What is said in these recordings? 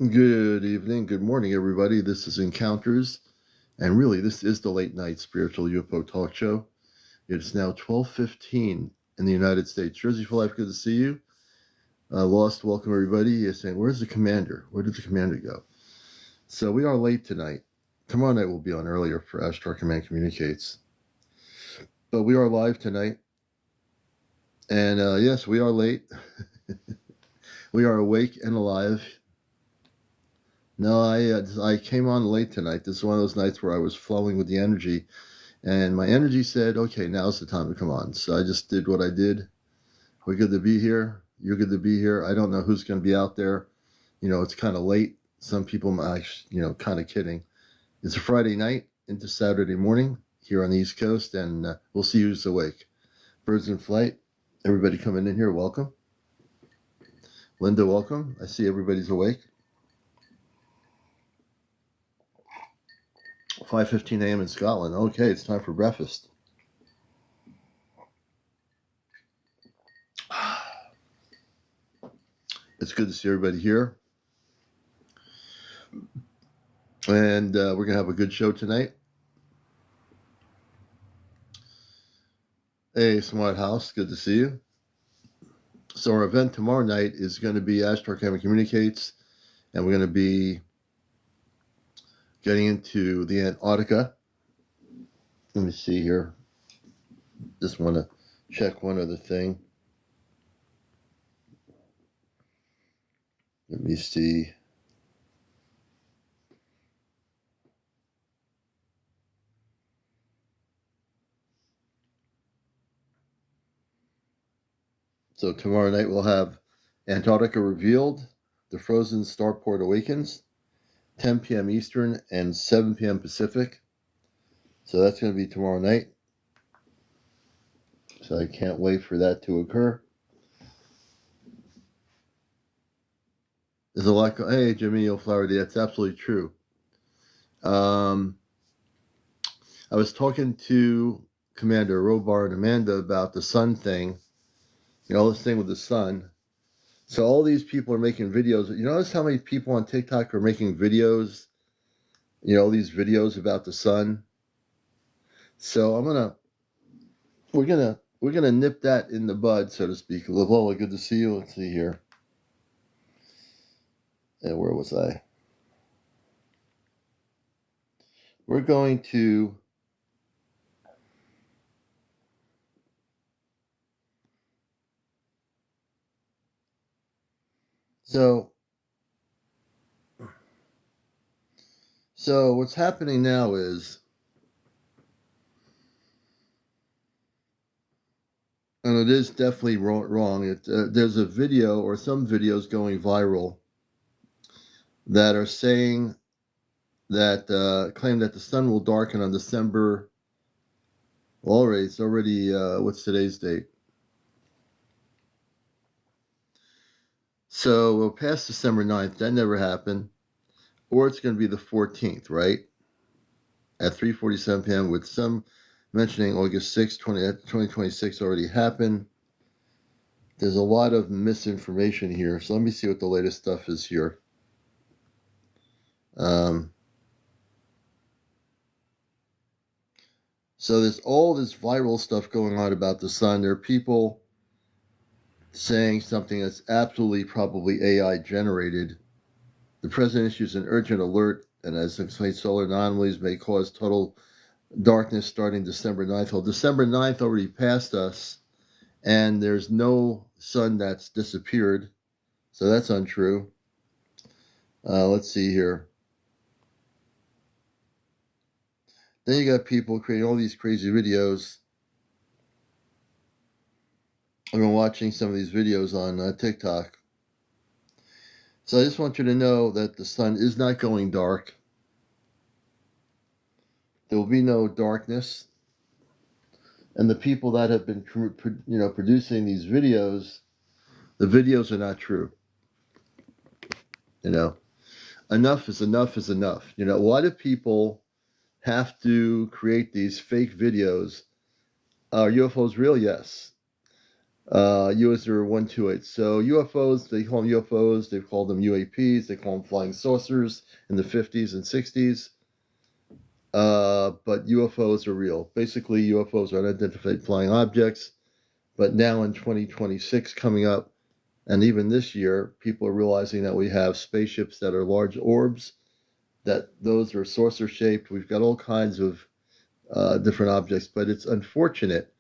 Good evening, good morning, everybody. This is Encounters, and really, this is the late night spiritual UFO talk show. It is now 12:15 in the United States. Jersey for life, good to see you. Lost, welcome everybody. You're saying, where's the commander? Where did the commander go? So we are late tonight. Tomorrow night we'll be on earlier for Ashtar Command Communicates. But we are live tonight. And yes, we are late. We are awake and alive. No, I came on late tonight. This is one of those nights where I was flowing with the energy, and my energy said, "Okay, now's the time to come on." So I just did what I did. We're good to be here. You're good to be here. I don't know who's going to be out there. It's kind of late. Some people might, kind of kidding. It's a Friday night into Saturday morning here on the East Coast, and we'll see who's awake. Birds in flight. Everybody coming in here, welcome. Linda, welcome. I see everybody's awake. 5:15 a.m. in Scotland. Okay, it's time for breakfast. It's good to see everybody here. And we're going to have a good show tonight. Hey, Smart House, good to see you. So our event tomorrow night is going to be Ashtar Command Communicates, and we're going to be getting into the Antarctica. Let me see here. Just want to check one other thing. Let me see. So tomorrow night we'll have Antarctica Revealed, The Frozen Starport Awakens, 10 p.m. Eastern and 7 p.m. Pacific. So that's going to be tomorrow night. So I can't wait for that to occur. There's a lot. Hey, Jimmy O'Flaherty, that's absolutely true. I was talking to Commander Robar and Amanda about the sun thing. This thing with the sun. So all these people are making videos. You notice how many people on TikTok are making videos? These videos about the sun. So we're gonna nip that in the bud, so to speak. Lavola, good to see you. Let's see here. And where was I? We're going to So what's happening now is, and it is definitely wrong. There's a video or some videos going viral that are saying that claim that the sun will darken on December. Well, it's already what's today's date? So we'll pass December 9th. That never happened. Or it's going to be the 14th, right? At 3:47 p.m. with some mentioning August 6, 2026 already happened. There's a lot of misinformation here. So let me see what the latest stuff is here. So there's all this viral stuff going on about the sun. There are people saying something that's absolutely probably AI generated. The president issues an urgent alert, and as explained, solar anomalies may cause total darkness starting December 9th. Well, December 9th already passed us, and there's no sun that's disappeared, so that's untrue. Let's see here. Then you got people creating all these crazy videos. I've been watching some of these videos on TikTok. So I just want you to know that the sun is not going dark. There will be no darkness. And the people that have been, producing these videos, the videos are not true. Enough is enough is enough. Why do people have to create these fake videos? Are UFOs real? Yes. US0128. So UFOs, they call them UFOs, they've called them UAPs, they call them flying saucers in the 50s and 60s. But UFOs are real. Basically, UFOs are unidentified flying objects. But now in 2026 coming up, and even this year, people are realizing that we have spaceships that are large orbs, that those are saucer shaped. We've got all kinds of different objects, but it's unfortunate,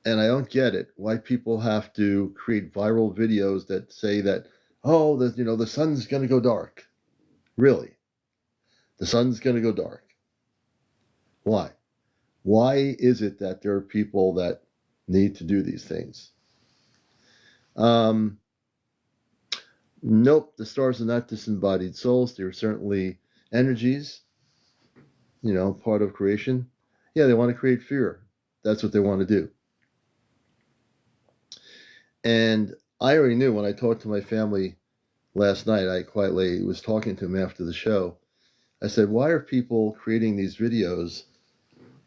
and I don't get it, why people have to create viral videos that say that, oh, the sun's going to go dark. Really? The sun's going to go dark. Why? Why is it that there are people that need to do these things? Nope, the stars are not disembodied souls. They're certainly energies, part of creation. Yeah, they want to create fear. That's what they want to do. And I already knew when I talked to my family last night, I quietly was talking to them after the show. I said, why are people creating these videos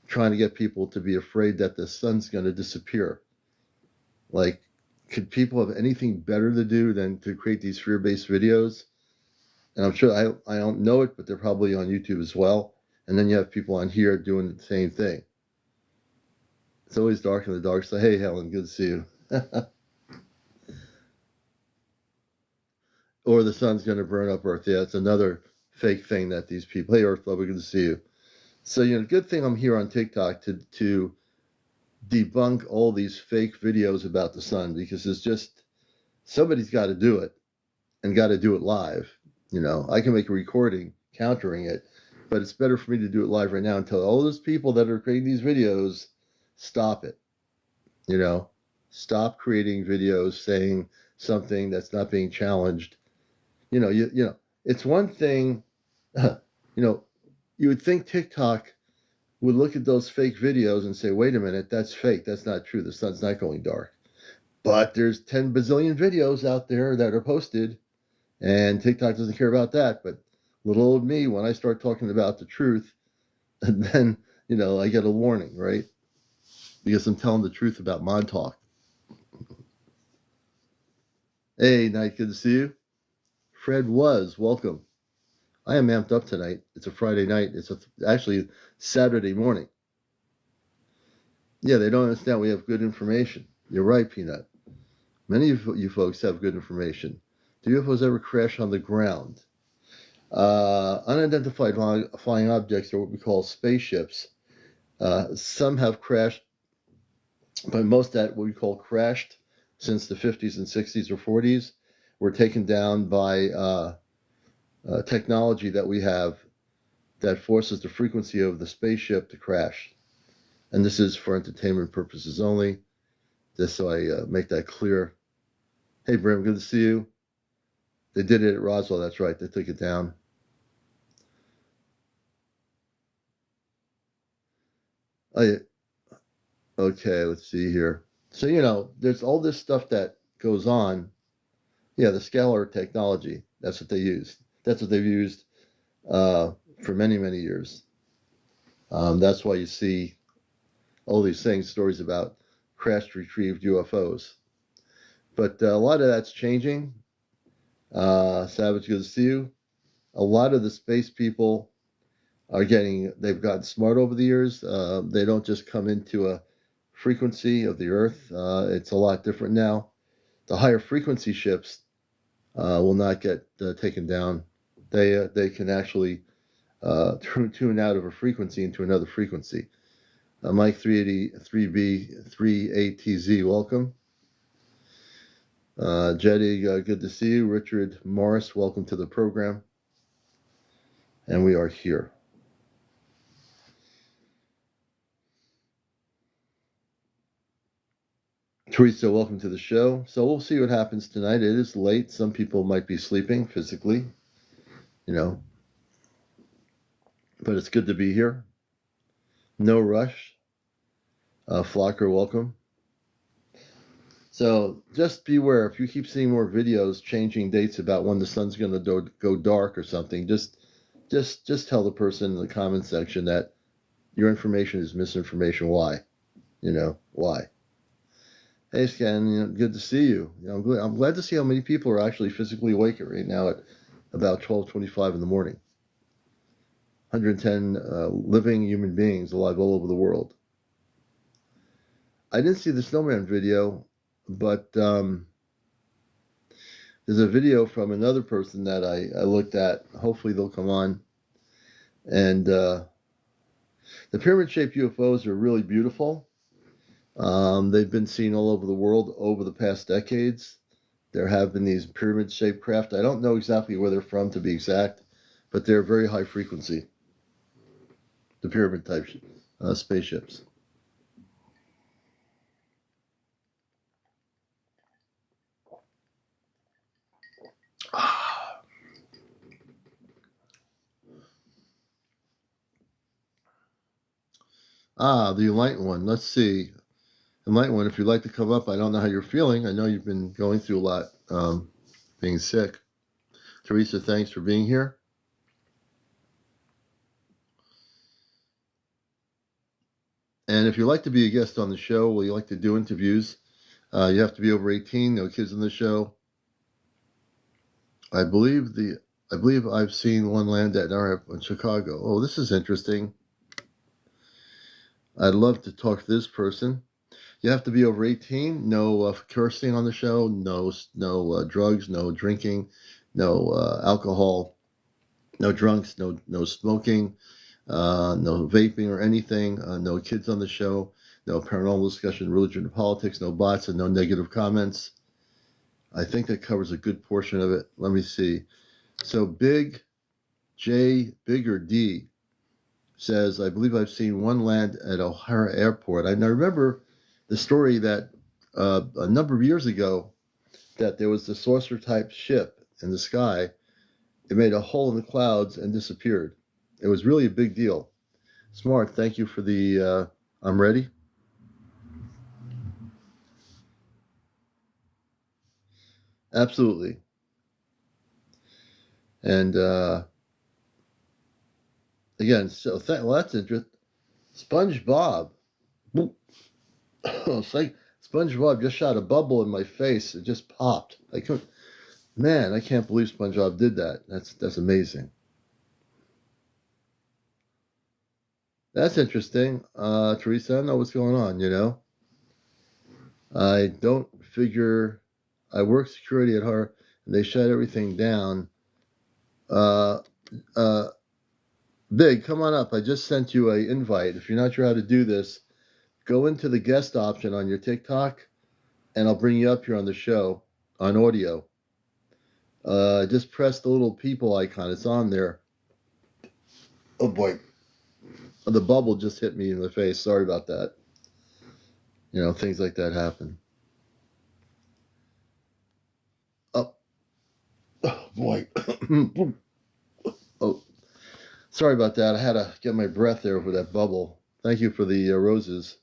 trying to get people to be afraid that the sun's going to disappear? Like, could people have anything better to do than to create these fear-based videos? And I'm sure I don't know it, but they're probably on YouTube as well. And then you have people on here doing the same thing. It's always dark in the dark. So, hey, Helen, good to see you. Or the sun's going to burn up Earth. Yeah, it's another fake thing that these people, hey, Earth Lover, good to see you. So, good thing I'm here on TikTok to debunk all these fake videos about the sun, because it's just, somebody's got to do it and got to do it live. I can make a recording countering it, but it's better for me to do it live right now and tell all those people that are creating these videos, stop it. Stop creating videos saying something that's not being challenged. It's one thing, you would think TikTok would look at those fake videos and say, wait a minute, that's fake. That's not true. The sun's not going dark. But there's 10 bazillion videos out there that are posted, and TikTok doesn't care about that. But little old me, when I start talking about the truth, and then, I get a warning, right? Because I'm telling the truth about Mod Talk. Hey, Night, good to see you. Fred was, welcome. I am amped up tonight. It's a Friday night. It's actually Saturday morning. Yeah, they don't understand we have good information. You're right, Peanut. Many of you folks have good information. Do UFOs ever crash on the ground? Unidentified flying objects are what we call spaceships. Some have crashed, but most that what we call crashed since the 50s and 60s or 40s were taken down by technology that we have that forces the frequency of the spaceship to crash. And this is for entertainment purposes only, just so I make that clear. Hey, Brim, good to see you. They did it at Roswell, that's right. They took it down. Oh, yeah. Okay, let's see here. So, there's all this stuff that goes on. Yeah, the scalar technology, that's what they used. That's what they've used for many, many years. That's why you see all these things, stories about crashed, retrieved UFOs. But a lot of that's changing. Savage, good to see you. A lot of the space people they've gotten smart over the years. They don't just come into a frequency of the Earth. It's a lot different now. The higher frequency ships will not get taken down. They can actually tune out of a frequency into another frequency. Mike 383B38TZ, welcome. Jetty, good to see you. Richard Morris, welcome to the program. And we are here. Teresa, welcome to the show. So we'll see what happens tonight. It is late. Some people might be sleeping physically, but it's good to be here. No rush. Flocker, welcome. So just beware. If you keep seeing more videos changing dates about when the sun's going to go dark or something, just tell the person in the comment section that your information is misinformation. Why? Why? Hey, Scan, good to see you. I'm glad to see how many people are actually physically awake right now at about 12:25 in the morning. 110 living human beings alive all over the world. I didn't see the snowman video, but there's a video from another person that I looked at. Hopefully they'll come on. And the pyramid-shaped UFOs are really beautiful. They've been seen all over the world over the past decades. There have been these pyramid-shaped craft. I don't know exactly where they're from, to be exact, but they're very high frequency, the pyramid-type spaceships. The enlightened one. Let's see. Enlightened one, if you'd like to come up, I don't know how you're feeling. I know you've been going through a lot, being sick. Teresa, thanks for being here. And if you'd like to be a guest on the show, well, you like to do interviews, you have to be over 18, no kids on the show. I believe I've seen one land at in Chicago. Oh, this is interesting. I'd love to talk to this person. You have to be over 18. No cursing on the show. No drugs. No drinking. No alcohol. No drunks. No smoking. No vaping or anything. No kids on the show. No paranormal discussion, religion, and politics. No bots and no negative comments. I think that covers a good portion of it. Let me see. So Big J, Bigger D says, I believe I've seen one land at O'Hara Airport. I remember the story that a number of years ago that there was the saucer-type ship in the sky. It made a hole in the clouds and disappeared. It was really a big deal. Smart, thank you for the, I'm ready. Absolutely. And again, so well, that's interesting. SpongeBob. It's like SpongeBob just shot a bubble in my face. It just popped. I can't believe SpongeBob did that. That's amazing. That's interesting. Teresa, I don't know what's going on, I don't figure I work security at Hart and they shut everything down. Uh Big, come on up. I just sent you an invite. If you're not sure how to do this, go into the guest option on your TikTok and I'll bring you up here on the show on audio. Just press the little people icon. It's on there. Oh boy. The bubble just hit me in the face. Sorry about that. Things like that happen. Oh, oh boy. Oh, sorry about that. I had to get my breath there for that bubble. Thank you for the roses.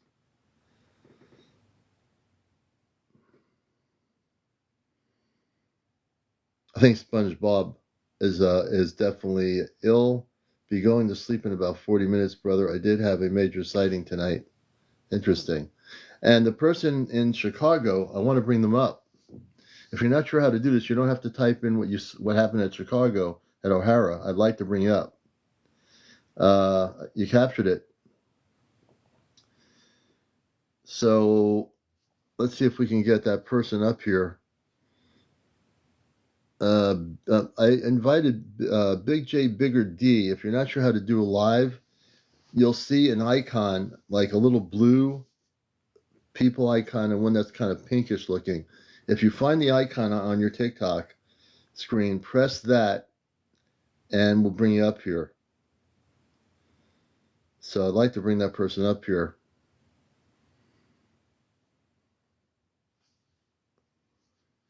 I think SpongeBob is definitely ill. Be going to sleep in about 40 minutes, brother. I did have a major sighting tonight. Interesting. And the person in Chicago, I want to bring them up. If you're not sure how to do this, you don't have to type in what happened at Chicago at O'Hara. I'd like to bring you up. You captured it. So let's see if we can get that person up here. I invited Big J, Bigger D. If you're not sure how to do a live, you'll see an icon, like a little blue people icon and one that's kind of pinkish looking. If you find the icon on your TikTok screen, press that and we'll bring you up here. So I'd like to bring that person up here.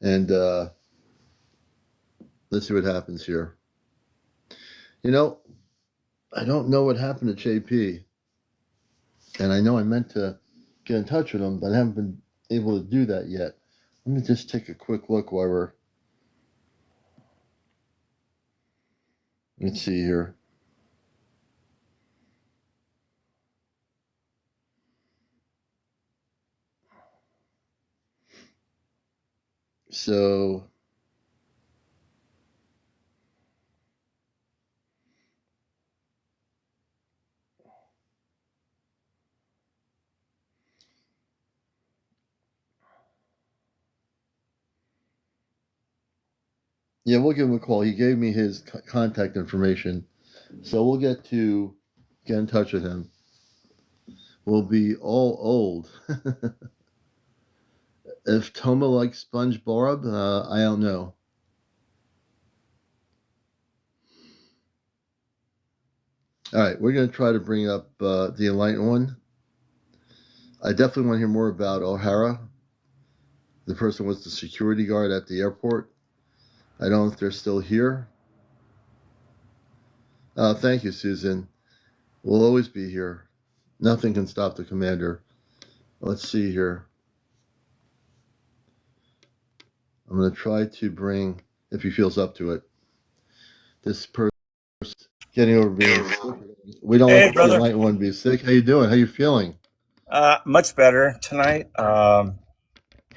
And let's see what happens here. I don't know what happened to JP. And I know I meant to get in touch with him, but I haven't been able to do that yet. Let me just take a quick look while we're... Let's see here. So yeah, we'll give him a call. He gave me his contact information, so we'll get in touch with him. We'll be all old. If Toma likes SpongeBob, I don't know. All right, we're going to try to bring up the Enlightened one. I definitely want to hear more about O'Hara. The person was the security guard at the airport. I don't know if they're still here. Thank you, Susan. We'll always be here. Nothing can stop the commander. Let's see here. I'm going to try to bring, if he feels up to it, this person getting over being sick. We don't Hey, like the brother. Enlightened one to be sick. How you doing? How you feeling? Much better tonight.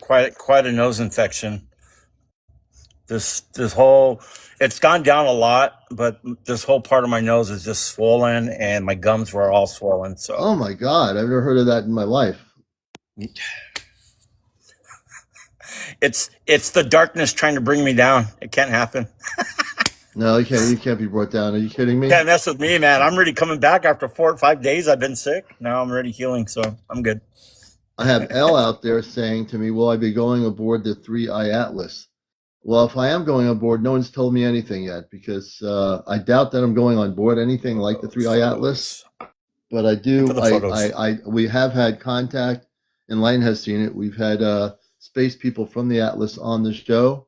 Quite a nose infection. This whole it's gone down a lot, but this whole part of my nose is just swollen, and my gums were all swollen. So Oh my God, I've never heard of that in my life. it's the darkness trying to bring me down. It can't happen. No, you can't be brought down. Are you kidding me? Can't mess with me, man. I'm really coming back after 4 or 5 days. I've been sick. Now I'm already healing, so I'm good. I have L out there saying to me, will I be going aboard the 3i Atlas? Well, if I am going on board, no one's told me anything yet because I doubt that I'm going on board anything like the 3i Atlas. But I do. For the photos. We have had contact, and Lane has seen it. We've had space people from the Atlas on the show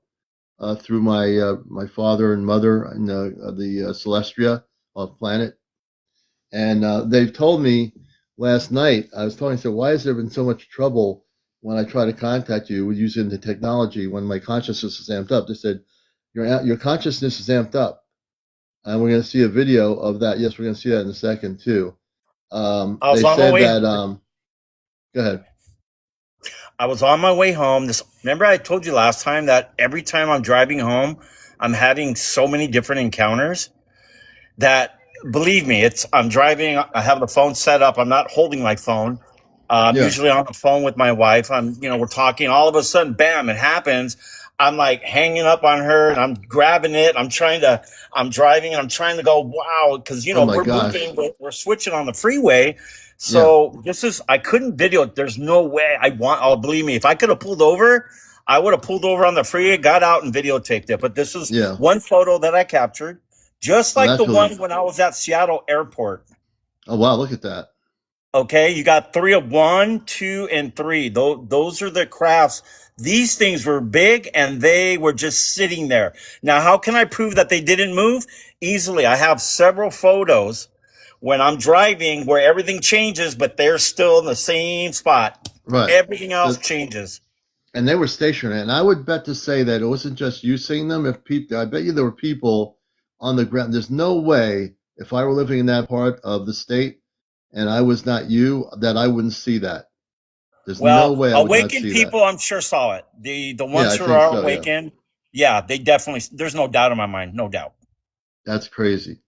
through my father and mother in the Celestria planet, and they've told me last night. I was telling, I said, why has there been so much trouble when I try to contact you with using the technology when my consciousness is amped up? They said your consciousness is amped up, and we're going to see a video of that. Yes, we're going to see that in a second too. They said that. Go ahead. I was on my way home. Remember I told you last time that every time I'm driving home, I'm having so many different encounters that, believe me, I'm driving. I have the phone set up. I'm not holding my phone. I'm usually on the phone with my wife. We're talking. All of a sudden, bam, it happens. I'm like hanging up on her and I'm grabbing it. I'm driving and I'm trying to go, wow, because, we're moving, we're switching on the freeway. So I couldn't video it. There's no way believe me, if I could have pulled over, I would have pulled over on the freeway, got out and videotaped it. But this is one photo that I captured, just like the one when I was at Seattle Airport. Oh, wow. Look at that. Okay. You got 3 of 1, 2, and 3. Those are the crafts. These things were big and they were just sitting there. Now, how can I prove that they didn't move? Easily. I have several photos when I'm driving where everything changes, but they're still in the same spot. Right. Everything else changes. And they were stationary. And I would bet to say that it wasn't just you seeing them. I bet you there were people on the ground. There's no way if I were living in that part of the state and I was not you, that I wouldn't see that. There's no way I would not see people, that. I'm sure saw it. The ones who are awakened, they definitely. There's no doubt in my mind, no doubt. That's crazy.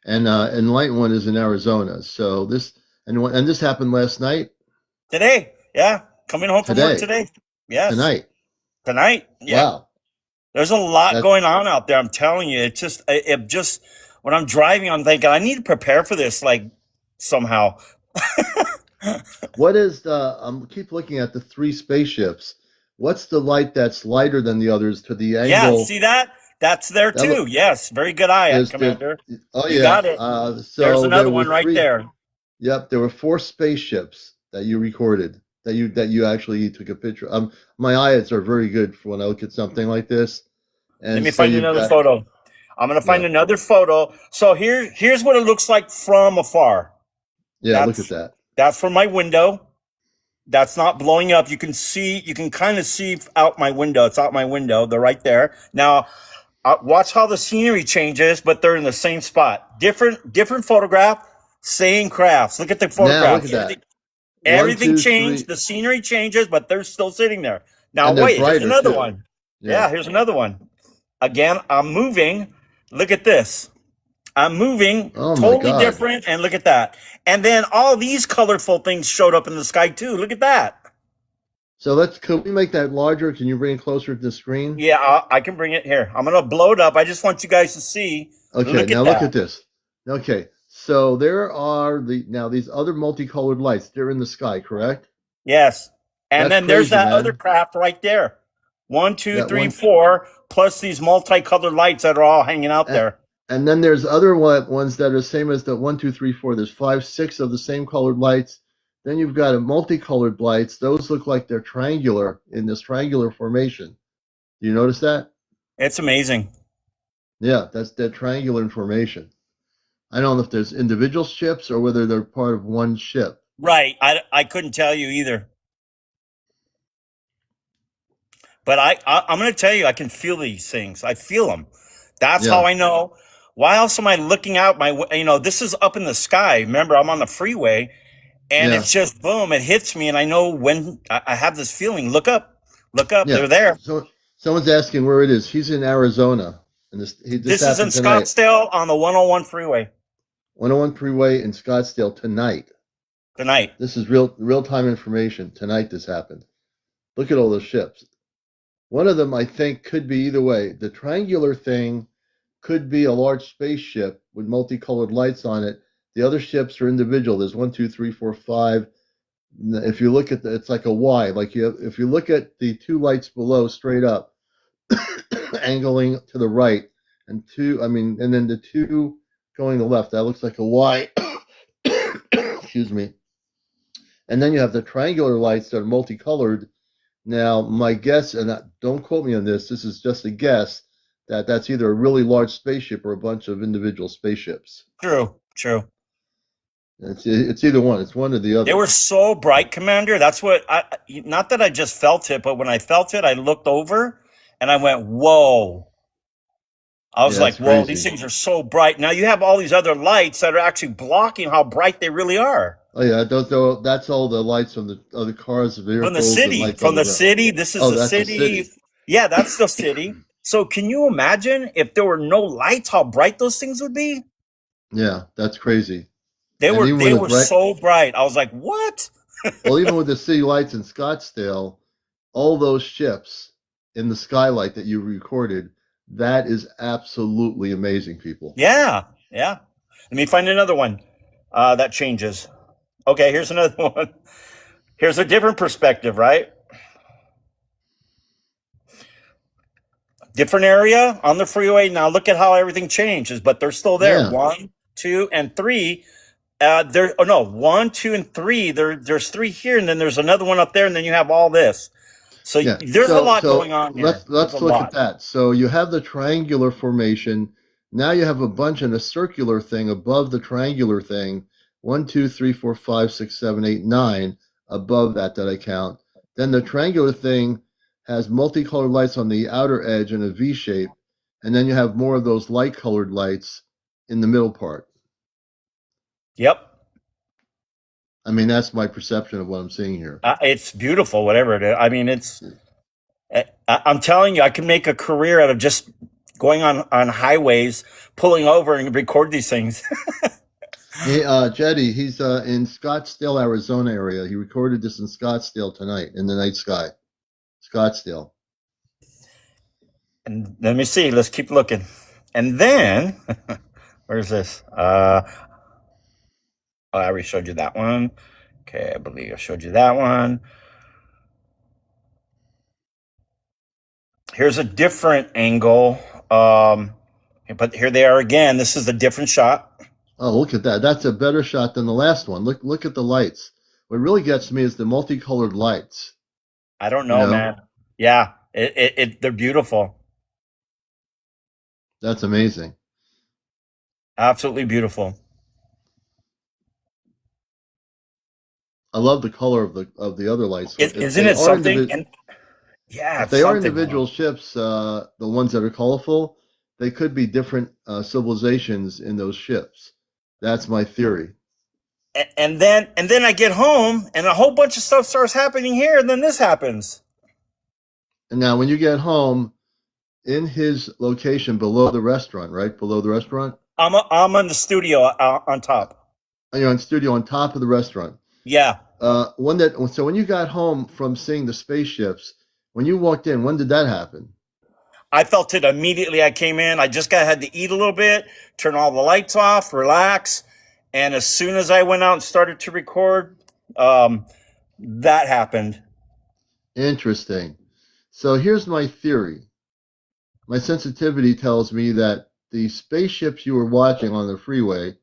And Enlightened one is in Arizona. So this happened last night. Today, coming home from work today. Yes, tonight. Yeah. Wow. There's a lot going on out there. I'm telling you, it just when I'm driving, I'm thinking I need to prepare for this, like somehow. What is keep looking at the 3 spaceships. What's the light that's lighter than the others to the angle? Yeah, see that? That's there too. Yes, very good eye, Commander. You got it. So there's another one right there. Yep, there were 4 spaceships that you recorded that you actually took a picture. My eyes are very good for when I look at something like this. And let me find another photo. I'm gonna find another photo. So here's what it looks like from afar. Yeah, look at that. That's from my window. That's not blowing up. You can kind of see out my window. It's out my window. They're right there. Now, watch how the scenery changes, but they're in the same spot. Different photograph, same crafts. Look at the photograph. Now, look at that. Everything changed. 3. The scenery changes, but they're still sitting there. Now, wait, there's another one. Yeah, Yeah. here's another one. Again, I'm moving. Look at this. I'm moving, Oh my totally God. different, and look at that. And then all these colorful things showed up in the sky too. Look at that. So could we make that larger? Can you bring it closer to the screen? Yeah, I can bring it here. I'm gonna blow it up. I just want you guys to see. Okay, Look at now look at that. this. Okay, so there are these other multicolored lights. They're in the sky, correct? Yes. And That's then there's crazy, that other man. craft right there. One, two, That three, one, four, plus these multicolored lights that are all hanging out and, there. and then there's other ones that are same as the one, two, three, four. There's five, six of the same colored lights. Then you've got a multicolored lights. Those look like they're triangular in this triangular formation. Do you notice that? It's amazing. Yeah, that's that triangular formation. I don't know if there's individual ships or whether they're part of one ship. Right. I couldn't tell you either. But I'm going to tell you, I can feel these things. I feel them. That's how Yeah, I know. Why else am I looking out this is up in the sky. Remember, I'm on the freeway and yeah, it's just boom, it hits me. And I know when I have this feeling, look up, yeah. they're there. So someone's asking where it is. He's in Arizona, and this This is in happened tonight. Scottsdale on the 101 freeway 101 freeway in Scottsdale tonight. tonight. This is real time information. Tonight this happened. Look at all those ships. One of them I think could be either way. The triangular thing could be a large spaceship with multicolored lights on it. The other ships are individual. There's one, two, three, four, five. If you look at it's like a Y. If you look at the two lights below straight up, angling to the right, and and then the two going to the left. That looks like a Y. Excuse me. And then you have the triangular lights that are multicolored. Now, my guess, and don't quote me on this, this is just a guess, that's either a really large spaceship or a bunch of individual spaceships. True. It's either one. It's one or the They other. were so bright, Commander. That's what not that I just felt it, but when I felt it, I looked over and I went, whoa. I was Yeah, like, it's whoa, these crazy. things are so bright. Now you have all these other lights that are actually blocking how bright they really are. Oh yeah, that's all the lights from the other cars, the From the vehicles, and city, lights on the ground. this is Oh, the that's the city. city. Yeah, that's the city. So can you imagine if there were no lights, how bright those things would be? Yeah, that's crazy. They And were even they with the were bright, so bright. I was like, what? well, even with the city lights in Scottsdale, all those ships in the skylight that you recorded, that is absolutely amazing, people. Yeah, yeah. Let me find another one that changes. Okay, here's another one. Here's a different perspective, right? Different area on the freeway. Now look at how everything changes, but they're still there. Yeah, One, two, and three. There. Oh no, one, two, and three. There's three here, and then there's another one up there, and then you have all this. So yeah. there's a lot going on here. There's a Let's look at lot. that. So you have the triangular formation. Now you have a bunch in a circular thing above the triangular thing. One, two, three, four, five, six, seven, eight, nine above that I count. Then the triangular thing has multicolored lights on the outer edge in a V shape, and then you have more of those light colored lights in the middle part. Yep. I mean, that's my perception of what I'm seeing here. It's beautiful, whatever it is. I mean, I'm telling you, I can make a career out of just going on highways, pulling over and record these things. Hey, Jetty, he's in Scottsdale, Arizona area. He recorded this in Scottsdale tonight in the night sky. Scottsdale. And let me see. Let's keep looking. And then, where's this? I already showed you that one. Okay, I believe I showed you that one. Here's a different angle. But here they are again. This is a different shot. Oh, look at that. That's a better shot than the last one. Look at the lights. What really gets me is the multicolored lights. I don't You know, know, man. Yeah, they're beautiful. that's amazing. Absolutely beautiful. I love the color of the other lights. So Isn't it something? And yeah, if it's they are something. individual ships, the ones that are colorful, they could be different civilizations in those ships. That's my theory. And then I get home and a whole bunch of stuff starts happening here, and then this happens. And now, when you get home, in his location below the restaurant, right below the restaurant, I'm in the studio on top. and you're on studio on top of the restaurant. Yeah. When you got home from seeing the spaceships, when you walked in, when did that happen? I felt it immediately I came in. I just had to eat a little bit, turn all the lights off, relax. And as soon as I went out and started to record, that happened. Interesting. So here's my theory. My sensitivity tells me that the spaceships you were watching on the freeway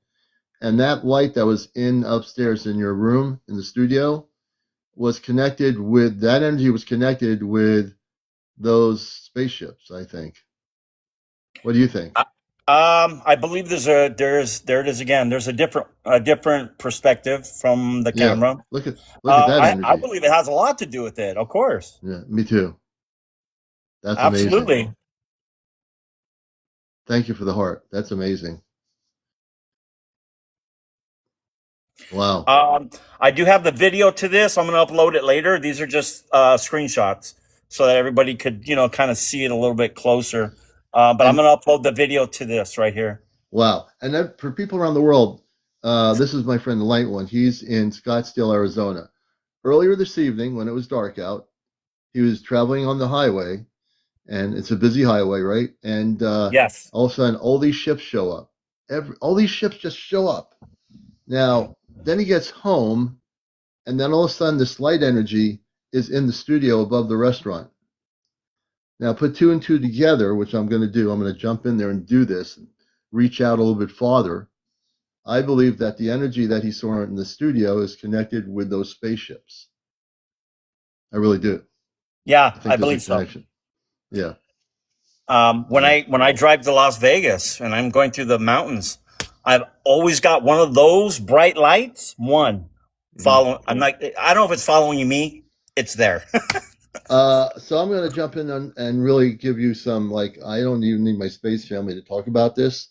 and that light that was in upstairs in your room in the studio was connected with that energy was connected with those spaceships, I think. What do you think? I believe there it is again. There's a different perspective from the Yeah. camera. Look at that I energy. believe it has a lot to do with it. Of course, Yeah, me too. That's amazing. absolutely. Thank you for the heart. That's amazing. Wow. I do have the video to this. I'm going to upload it later. These are just screenshots so that everybody could, kind of see it a little bit closer. But I'm And going to upload the video to this right here. wow. And then for people around the world, this is my friend the Light One. He's in Scottsdale, Arizona. Earlier this evening, when it was dark out, he was traveling on the highway, and it's a busy highway, right? And Yes. all of a sudden, all these ships show up. All these ships just show up. Now, then he gets home, and then all of a sudden, this light energy is in the studio above the restaurant. Now, put two and two together, which I'm going to do. I'm going to jump in there and do this, and reach out a little bit farther. I believe that the energy that he saw in the studio is connected with those spaceships. I really do. Yeah, I I think there's a believe so. connection. Yeah. When Yeah. I drive to Las Vegas and I'm going through the mountains, I've always got one of those bright lights. One Mhm. following. I don't know if it's following me. It's there. So I'm going to jump in and really give you some, like, I don't even need my space family to talk about this.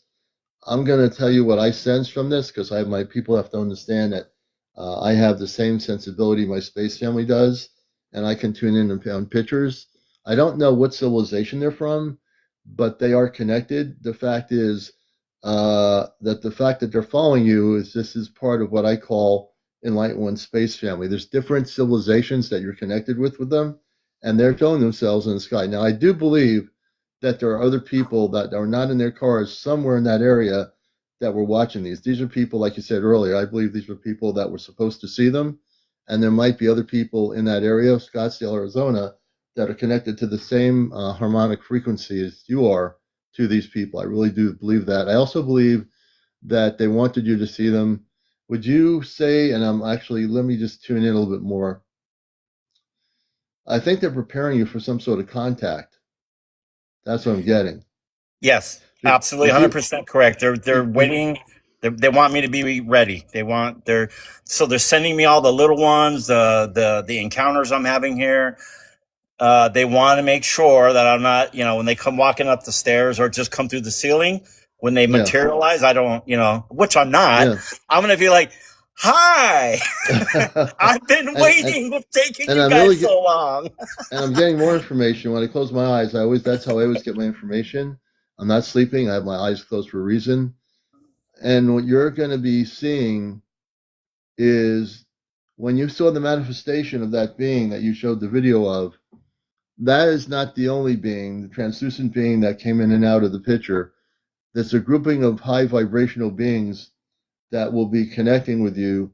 I'm going to tell you what I sense from this because my people have to understand that I have the same sensibility my space family does, and I can tune in on pictures. I don't know what civilization they're from, but they are connected. The fact is that the fact that they're following you is this is part of what I call Enlightened One space family. There's different civilizations that you're connected with them, and they're showing themselves in the sky. Now, I do believe that there are other people that are not in their cars somewhere in that area that were watching these. These are people, like you said earlier, I believe these were people that were supposed to see them. And there might be other people in that area of Scottsdale, Arizona, that are connected to the same harmonic frequency as you are to these people. I really do believe that. I also believe that they wanted you to see them. Would you say, and I'm actually, let me just tune in a little bit more. I think they're preparing you for some sort of contact. That's what I'm getting. Yes, absolutely, If you 100% correct. They're if waiting. They want me to be ready. They're sending me all the little ones, the encounters I'm having here. They want to make sure that I'm not, when they come walking up the stairs or just come through the ceiling, when they yeah, materialize, I don't, which I'm not. yeah. I'm gonna be like, "Hi, I've been and, and waiting. What's taking and you I'm guys really so long?" and I'm getting more information when I close my eyes. That's how I always get my information. I'm not sleeping. I have my eyes closed for a reason. And what you're going to be seeing is when you saw the manifestation of that being that you showed the video of, that is not the only being, the translucent being that came in and out of the picture. There's a grouping of high vibrational beings that will be connecting with you.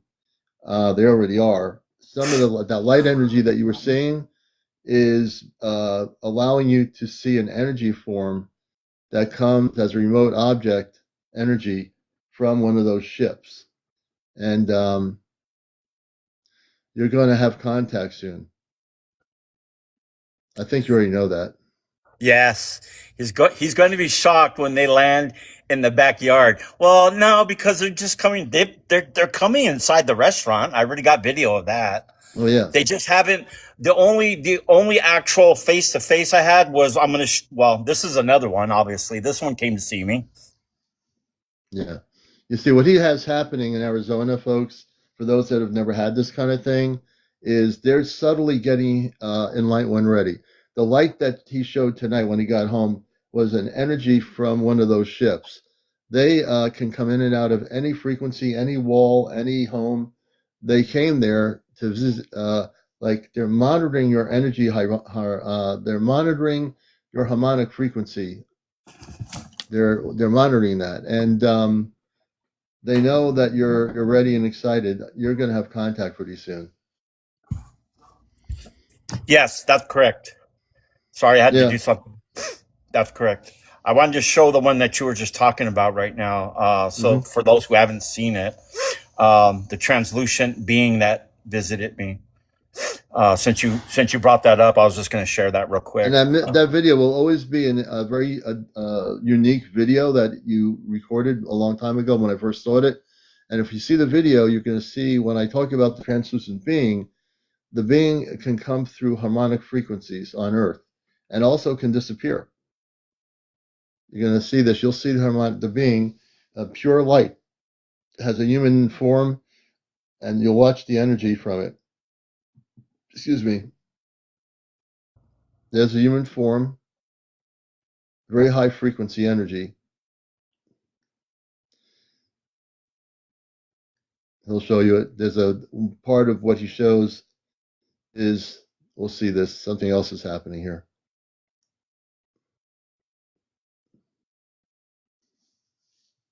They already are. Some of that light energy that you were seeing is allowing you to see an energy form that comes as a remote object energy from one of those ships. And you're going to have contact soon. I think you already know that. Yes, he's going to be shocked when they land in the backyard. Well, no, because they're just coming. They're coming inside the restaurant. I already got video of that. Oh, yeah. They just haven't. The only actual face to face I had was I'm gonna. Well, this is another one. Obviously, this one came to see me. Yeah. You see, what he has happening in Arizona, folks, for those that have never had this kind of thing, is they're subtly getting Enlight One ready. the light that he showed tonight when he got home was an energy from one of those ships. They can come in and out of any frequency, any wall, any home. They came there to visit, like they're monitoring your energy, they're monitoring your harmonic frequency. They're monitoring that, and they know that you're ready and excited. You're going to have contact pretty soon. Yes, that's correct. Sorry, I had to Yeah. do something. That's correct. I wanted to show the one that you were just talking about right now. So for those who haven't seen it, the translucent being that visited me. Since you brought that up, I was just going to share that real quick. And that video will always be a very unique video that you recorded a long time ago when I first saw it. And if you see the video, you're going to see when I talk about the translucent being, the being can come through harmonic frequencies on Earth and also can disappear. You're going to see this. You'll see the being, pure light, has a human form, and you'll watch the energy from it. Excuse me. There's a human form, very high frequency energy. He'll show you it. There's a part of what he shows is, we'll see this, something else is happening here.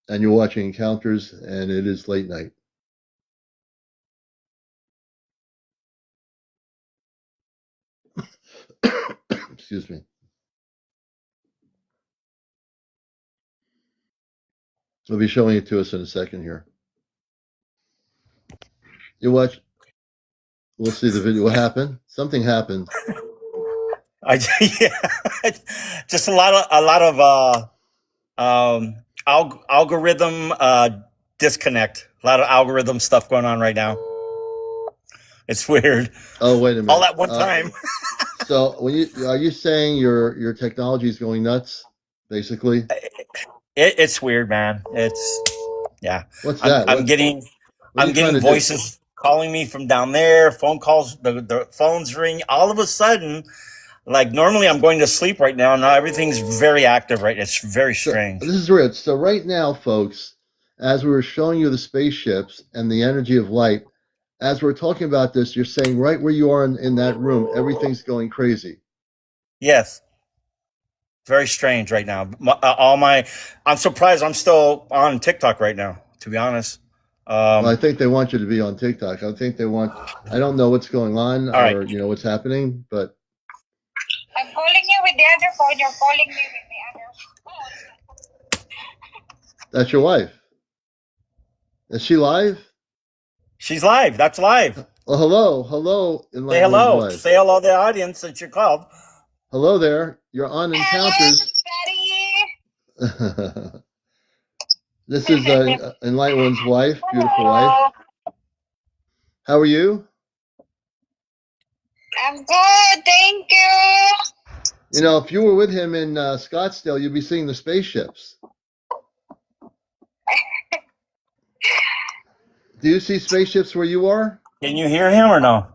And you're watching Encounters, and it is late night. Excuse me. I'll be showing it to us in a second here. You watch. We'll see the video. What happened? Something happened. Yeah, just a lot of algorithm disconnect. A lot of algorithm stuff going on right now. It's weird. Oh, wait a minute. All at one time. So are you saying your technology is going nuts, basically? It's weird, man. Yeah. What's that? I'm getting voices calling me from down there, phone calls, the phone's ring. All of a sudden, like normally I'm going to sleep right now. Now everything's very active right now. It's very strange. So, this is weird. So right now, folks, as we were showing you the spaceships and the energy of light, as we're talking about this, you're saying right where you are in that room, everything's going crazy. Yes. Very strange right now. I'm surprised I'm still on TikTok right now, to be honest. Well, I think they want you to be on TikTok. I think I don't know what's going on or what's happening, but. I'm calling you with the other phone. You're calling me with the other phone. That's your wife. Is she live? She's live. That's live. Well, hello. Say hello. Say hello to the audience that you called. Hello there. You're on Encounters. Hello, This is Enlightened One's wife, beautiful wife. How are you? I'm good, thank you. You know, if you were with him in Scottsdale, you'd be seeing the spaceships. Do you see spaceships where you are? Can you hear him or no?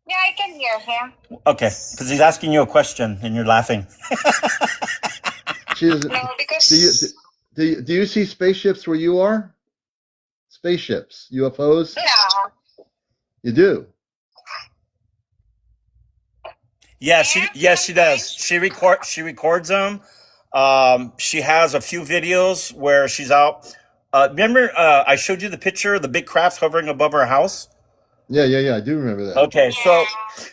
Yeah, I can hear him. Okay, because he's asking you a question and you're laughing. No, because do you see spaceships where you are? Spaceships, UFOs? no. You do. Yeah, she does. She records them. She has a few videos where she's out. Remember, I showed you the picture of the big craft hovering above her house? Yeah, I do remember that. Okay,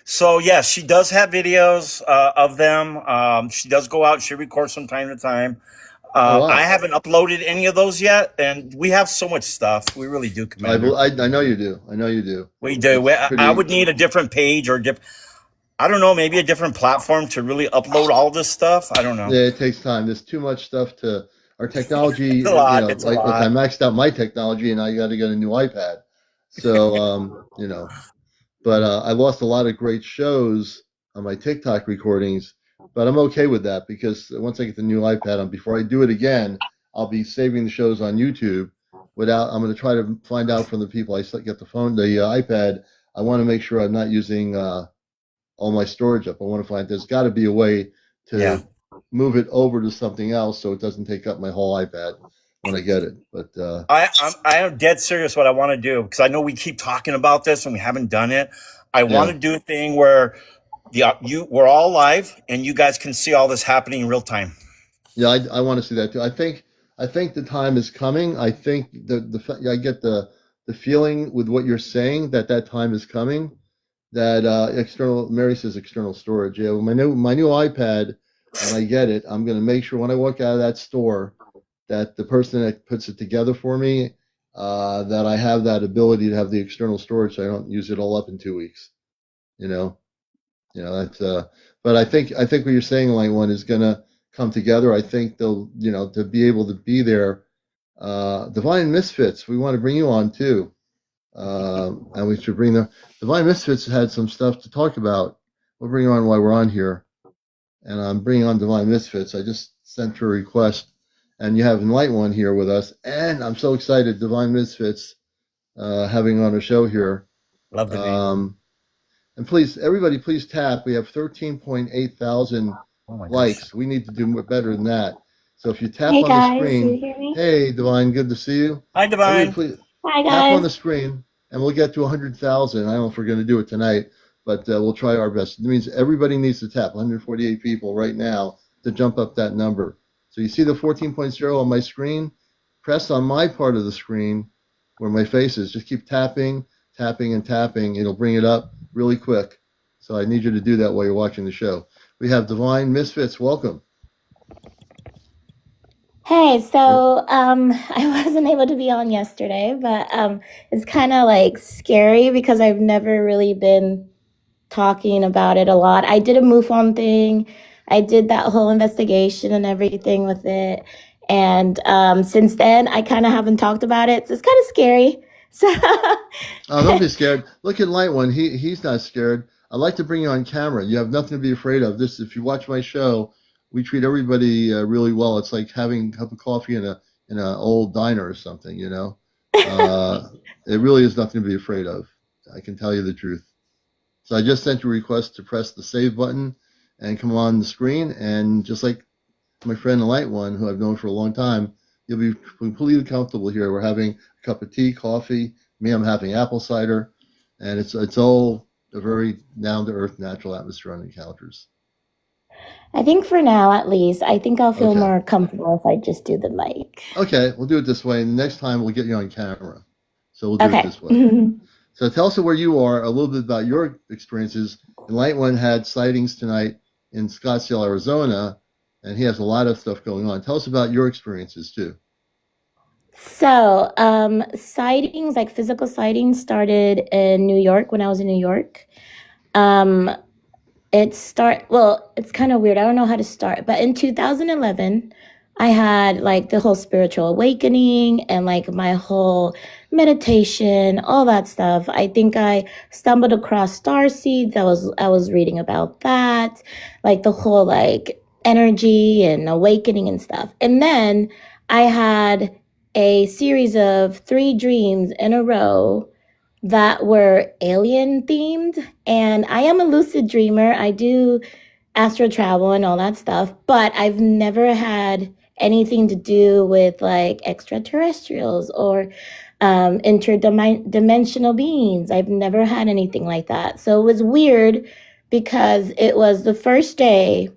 so yes, she does have videos of them. She does go out. She records from time to time. Wow. I haven't uploaded any of those yet, and we have so much stuff. We really do, Commander. I know you do. We do. I would need a different page or I don't know, maybe a different platform to really upload all this stuff. I don't know. Yeah, it takes time. There's too much stuff our technology. It's a lot. Look, I maxed out my technology and I got to get a new iPad. So, but I lost a lot of great shows on my TikTok recordings, but I'm okay with that because once I get the new iPad before I do it again, I'll be saving the shows on YouTube I'm going to try to find out from the people I get the iPad. I want to make sure I'm not using, all my storage up. I want to find there's got to be a way Yeah. to move it over to something else so it doesn't take up my whole iPad when I get it. But I am dead serious what I want to do, because I know we keep talking about this and we haven't done it. I want yeah, to do a thing where we're all live and you guys can see all this happening in real time. yeah, I want to see that too. I think the time is coming. I think I get the feeling with what you're saying that time is coming. That external Mary says external storage. Yeah, my new iPad, when I get it, I'm gonna make sure when I walk out of that store that the person that puts it together for me, that I have that ability to have the external storage so I don't use it all up in 2 weeks. You know, that's but I think what you're saying, like one is gonna come together. I think they'll, to be able to be there. Divine Misfits, we want to bring you on too. And we should bring the Divine Misfits had some stuff to talk about. We'll bring her on while we're on here. And I'm bringing on Divine Misfits. I just sent her a request. And you have Enlight One here with us. And I'm so excited, Divine Misfits, having on a show here. Love the name. And please, everybody, please tap. We have 13.8 thousand likes. We need to do better than that. So if you tap Hey on guys, the screen, do you hear me? hey, Divine, good to see you. Hi, Devine. Everybody, please Hi tap on guys. the screen, and we'll get to 100,000. I don't know if we're going to do it tonight, but we'll try our best. It means everybody needs to tap 148 people right now to jump up that number. So you see the 14.0 on my screen? Press on my part of the screen where my face is. Just keep tapping, tapping, and tapping. It'll bring it up really quick. So I need you to do that while you're watching the show. We have Divine Misfits. Welcome. Hey, so I wasn't able to be on yesterday, but it's kind of like scary because I've never really been talking about it a lot. I did a MUFON thing. I did that whole investigation and everything with it. And since then, I kind of haven't talked about it. So it's kind of scary. So Oh, don't be scared. Look at Light One. He's not scared. I'd like to bring you on camera. You have nothing to be afraid of. This, if you watch my show, we treat everybody really well. It's like having a cup of coffee in an old diner or something. It really is nothing to be afraid of. I can tell you the truth. So I just sent you a request to press the save button and come on the screen. And just like my friend the Light One, who I've known for a long time, you'll be completely comfortable here. We're having a cup of tea, coffee. Me, I'm having apple cider, and it's all a very down to earth, natural atmosphere on Encounters. I think for now, at least, I think I'll feel Okay. more comfortable if I just do the mic. Okay, we'll do it this way. And the next time we'll get you on camera. So we'll do it Okay. this way. So tell us where you are, a little bit about your experiences. And Light One had sightings tonight in Scottsdale, Arizona, and he has a lot of stuff going on. Tell us about your experiences too. So, sightings, like physical sightings, started in New York when I was in New York. It's kind of weird. I don't know how to start, but in 2011, I had like the whole spiritual awakening and like my whole meditation, all that stuff. I think I stumbled across star seeds. I was reading about that, like the whole like energy and awakening and stuff. And then I had a series of 3 dreams in a row that were alien themed. And I am a lucid dreamer. I do astral travel and all that stuff, but I've never had anything to do with like extraterrestrials or interdimensional beings. I've never had anything like that. So it was weird because it was the first day.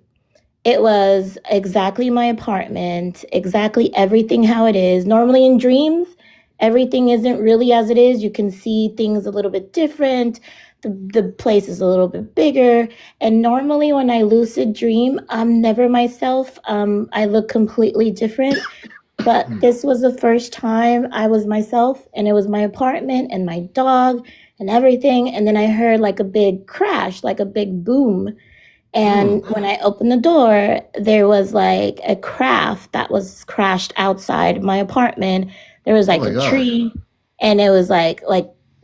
It was exactly my apartment, exactly everything how it is. Normally in dreams, everything isn't really as it is. You can see things a little bit different. The place is a little bit bigger. And normally when I lucid dream, I'm never myself. I look completely different. But this was the first time I was myself, and it was my apartment and my dog and everything. And then I heard like a big crash, like a big boom. And when I opened the door, there was like a craft that was crashed outside my apartment. There was like Oh my a God. tree, and it was like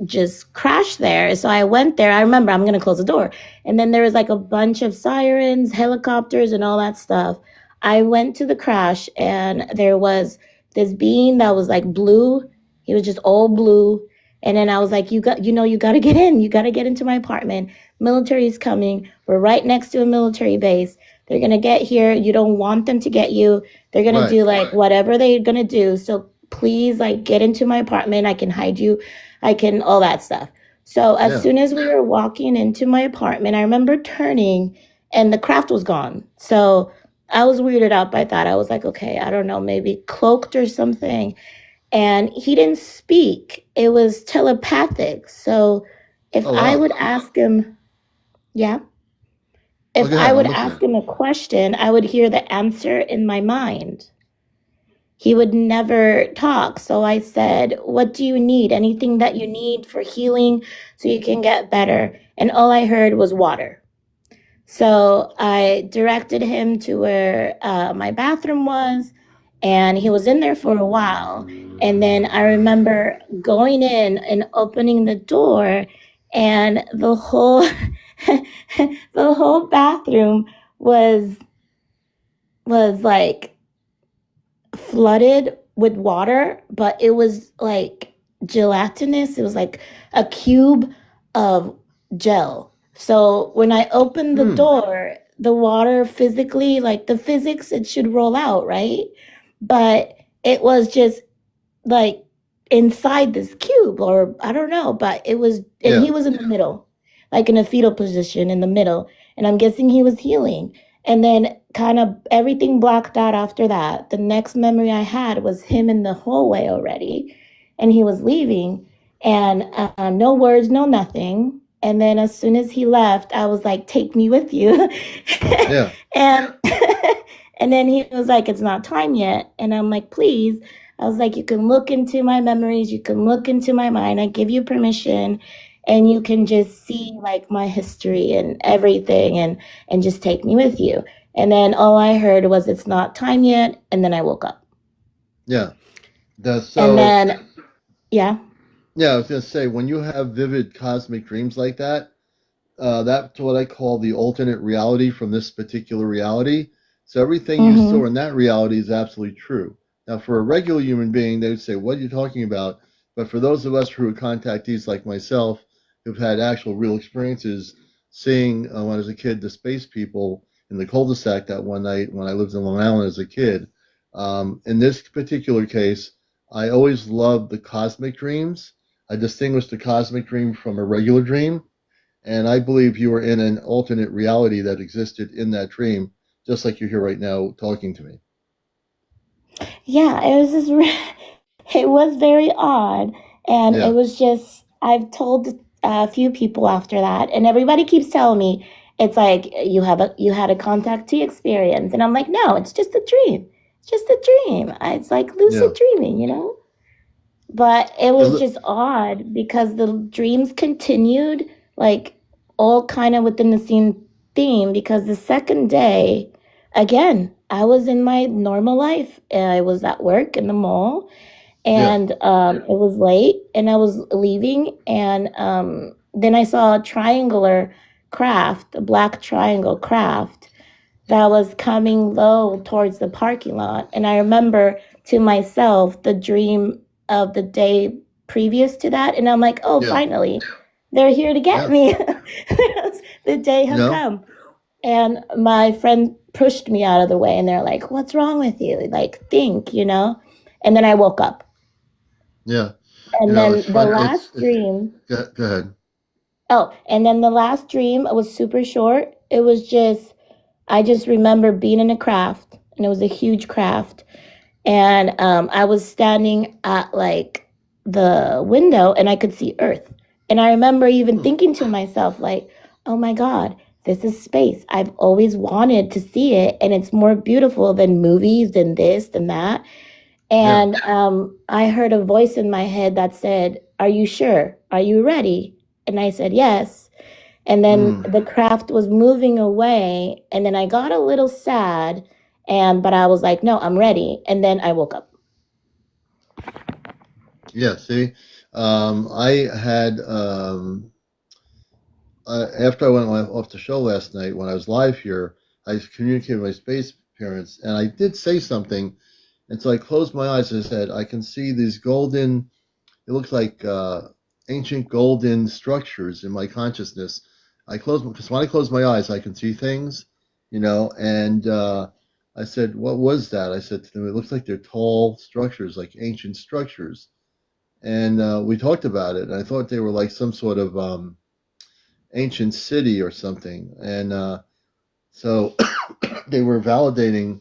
just crashed there. So I went there. I remember I'm gonna close the door. And then there was like a bunch of sirens, helicopters, and all that stuff. I went to the crash, and there was this being that was like blue. He was just all blue. And then I was like, you got to get in. You got to get into my apartment. Military is coming. We're right next to a military base. They're going to get here. You don't want them to get you. They're going to Right. do like whatever they're going to do. So please, like, get into my apartment. I can hide you. I can, all that stuff. So as Yeah. soon as we were walking into my apartment, I remember turning and the craft was gone. So I was weirded out by that. I was like, okay, I don't know, maybe cloaked or something. And he didn't speak. It was telepathic. So if Oh, I wow. would ask him, yeah, Oh, if go I ahead. I'm would ask listening. him a question, I would hear the answer in my mind. He would never talk. So I said, what do you need? Anything that you need for healing so you can get better? And all I heard was water. So I directed him to where my bathroom was, and he was in there for a while. And then I remember going in and opening the door, and the whole the whole bathroom was like flooded with water, but it was like gelatinous. It was like a cube of gel. So when I opened the door, the water physically, like the physics, it should roll out, right? But it was just like inside this cube, or I don't know, but it was, and Yeah. he was in the middle, like in a fetal position in the middle. And I'm guessing he was healing. And then kind of everything blocked out after that. The next memory I had was him in the hallway already, and he was leaving, and no words, no nothing. And then as soon as he left, I was like, take me with you. Yeah. And and then he was like, it's not time yet. And I'm like, please. I was like, you can look into my memories, you can look into my mind. I give you permission, and you can just see like my history and everything, and just take me with you. And then all I heard was, it's not time yet. And then I woke up. Yeah. That's And so. then, yeah. Yeah, I was gonna say when you have vivid cosmic dreams like that, that's what I call the alternate reality from this particular reality. So everything you saw Mm-hmm. in that reality is absolutely true. Now, for a regular human being, they would say, "What are you talking about?" But for those of us who are contactees like myself, who've had actual real experiences, seeing when I was a kid the space people in the cul-de-sac that one night when I lived in Long Island as a kid. In this particular case, I always loved the cosmic dreams. I distinguished the cosmic dream from a regular dream, and I believe you were in an alternate reality that existed in that dream, just like you're here right now talking to me. Yeah, it was just it was very odd, and it Yeah, was just, I've told a few people after that, and everybody keeps telling me it's like you had a contactee experience, and I'm like, no, it's just a dream. It's just a dream. It's like lucid yeah. dreaming, you know. But it It was look, just odd because the dreams continued, like all kind of within the same theme. Because the second day, again, I was in my normal life. I was at work in the mall, yeah, and it was late, and I was leaving, and then I saw a triangular craft, a black triangle craft that was coming low towards the parking lot. And I remember to myself the dream of the day previous to that. And I'm like, oh, yeah, finally, they're here to get yeah. me. The day You has know, come. And my friend pushed me out of the way, and they're like, what's wrong with you? Like, think, you know? And then I woke up. yeah. And It's then the fun. last It's. dream, Go ahead. oh, and then the last dream was super short. It was just, I just remember being in a craft, and it was a huge craft. And I was standing at like the window, and I could see Earth. And I remember even Hmm. thinking to myself, like, oh my God, this is space. I've always wanted to see it, and it's more beautiful than movies and this and that. Yeah. And I heard a voice in my head that said, are you sure? Are you ready? And I said, yes. And then Mm. the craft was moving away, and then I got a little sad, and but I was like, no, I'm ready. And then I woke up. Yeah. See, I had after I went off the show last night when I was live here, I communicated with my space parents, and I did say something. And so I closed my eyes and I said, I can see these golden. It looks like ancient golden structures in my consciousness. Because when I close my eyes, I can see things, and I said, "What was that?" I said to them, "It looks like they're tall structures, like ancient structures." And we talked about it. And I thought they were like some sort of ancient city or something. And so they were validating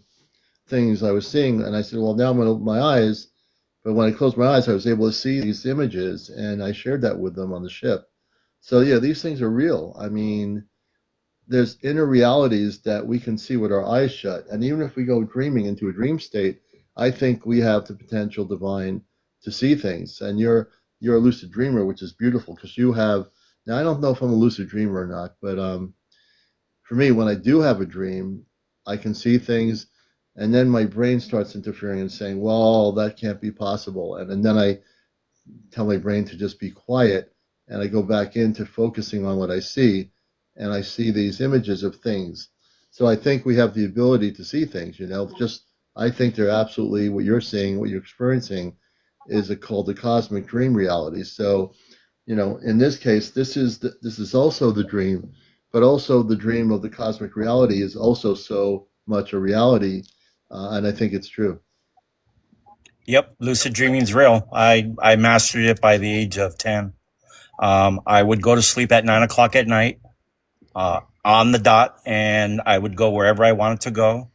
things I was seeing. And I said, "Well, now I'm going to open my eyes." But when I closed my eyes, I was able to see these images, and I shared that with them on the ship. So yeah, these things are real. I mean, there's inner realities that we can see with our eyes shut. And even if we go dreaming into a dream state, I think we have the potential, Divine, to see things. And you're a lucid dreamer, which is beautiful because you have. Now I don't know if I'm a lucid dreamer or not, but for me, when I do have a dream, I can see things, and then my brain starts interfering and saying, "Well, that can't be possible," and then I tell my brain to just be quiet, and I go back into focusing on what I see, and I see these images of things. So I think we have the ability to see things, just I think they're absolutely what you're seeing, what you're experiencing is called the cosmic dream reality. So, in this case, this is also the dream, but also the dream of the cosmic reality is also so much a reality, and I think it's true. Yep, lucid dreaming is real. I mastered it by the age of 10. I would go to sleep at 9 o'clock at night, on the dot, and I would go wherever I wanted to go,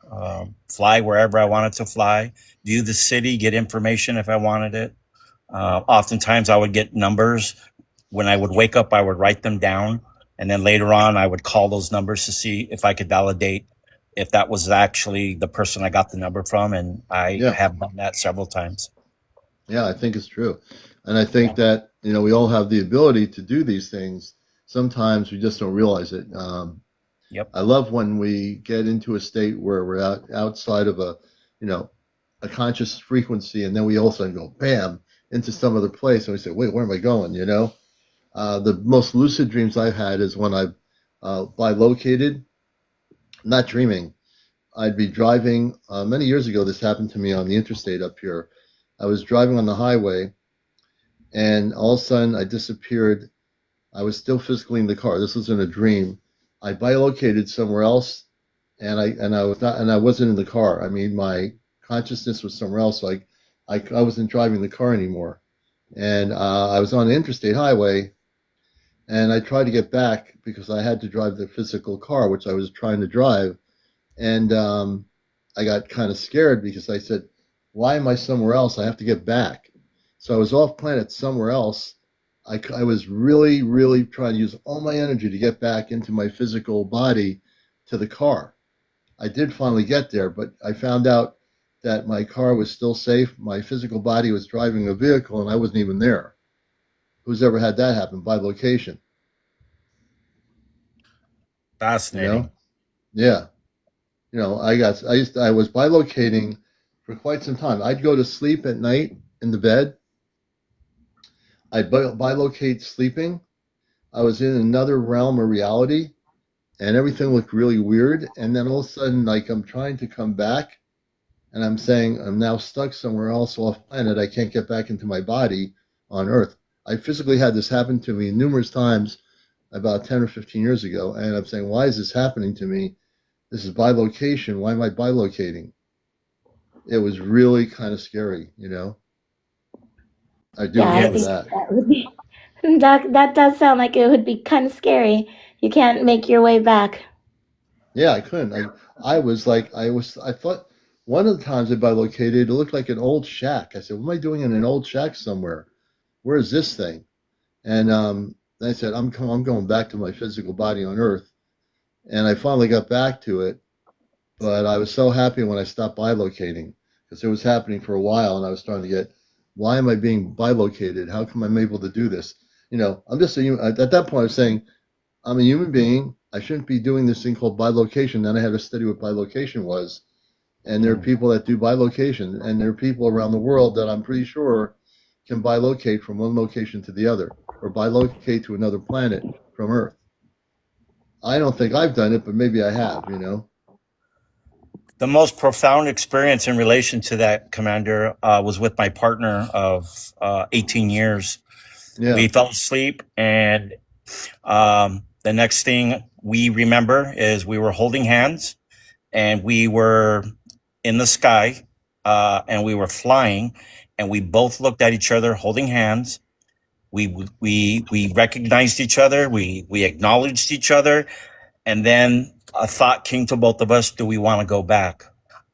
fly wherever I wanted to fly, view the city, get information if I wanted it. Oftentimes, I would get numbers. When I would wake up, I would write them down, and then later on, I would call those numbers to see if I could validate if that was actually the person I got the number from, and I Yeah. have done that several times. Yeah, I think it's true. And I think that, we all have the ability to do these things. Sometimes we just don't realize it. Yep. I love when we get into a state where we're outside of a conscious frequency, and then we all of a sudden go bam into some other place, and we say, "Wait, where am I going?" The most lucid dreams I've had is when I've bilocated, not dreaming. I'd be driving. Many years ago, this happened to me on the interstate up here. I was driving on the highway, and all of a sudden I disappeared. I was still physically in the car. This was in a dream. I bilocated somewhere else, and I was not, and I wasn't in the car. I mean, my consciousness was somewhere else. So I wasn't driving the car anymore, and I was on the interstate highway, and I tried to get back because I had to drive the physical car, which I was trying to drive, and I got kind of scared because I said, "Why am I somewhere else? I have to get back." So I was off planet somewhere else. I was really, really trying to use all my energy to get back into my physical body to the car. I did finally get there, but I found out that my car was still safe. My physical body was driving a vehicle, and I wasn't even there. Who's ever had that happen by location? You know? Fascinating. Yeah. I was bilocating for quite some time. I'd go to sleep at night in the bed. I'd bilocate sleeping. I was in another realm of reality, and everything looked really weird. And then all of a sudden, like I'm trying to come back, and I'm saying I'm now stuck somewhere else off planet. I can't get back into my body on Earth. I physically had this happen to me numerous times about 10 or 15 years ago, and I'm saying, why is this happening to me? This is bilocation. Why am I bilocating? It was really kind of scary. I do Yeah, I remember think Yes. that. that would be that does sound like it would be kind of scary. You can't make your way back. Yeah, I couldn't. I thought one of the times I bilocated, it looked like an old shack. I said, what am I doing in an old shack somewhere? Where is this thing? And I said, I'm going back to my physical body on Earth. And I finally got back to it, but I was so happy when I stopped bilocating because it was happening for a while, and I was starting to get, why am I being bilocated? How come I'm able to do this? I'm just a human. At that point, I was saying, I'm a human being. I shouldn't be doing this thing called bilocation. Then I had to study what bilocation was. And there are people that do bilocation, and there are people around the world that I'm pretty sure can bilocate from one location to the other or bilocate to another planet from Earth. I don't think I've done it, but maybe I have. The most profound experience in relation to that, Commander, was with my partner of 18 years. Yeah. We fell asleep, and the next thing we remember is we were holding hands, and we were in the sky, and we were flying, and we both looked at each other holding hands. We recognized each other. We acknowledged each other, and then a thought came to both of us: do we want to go back?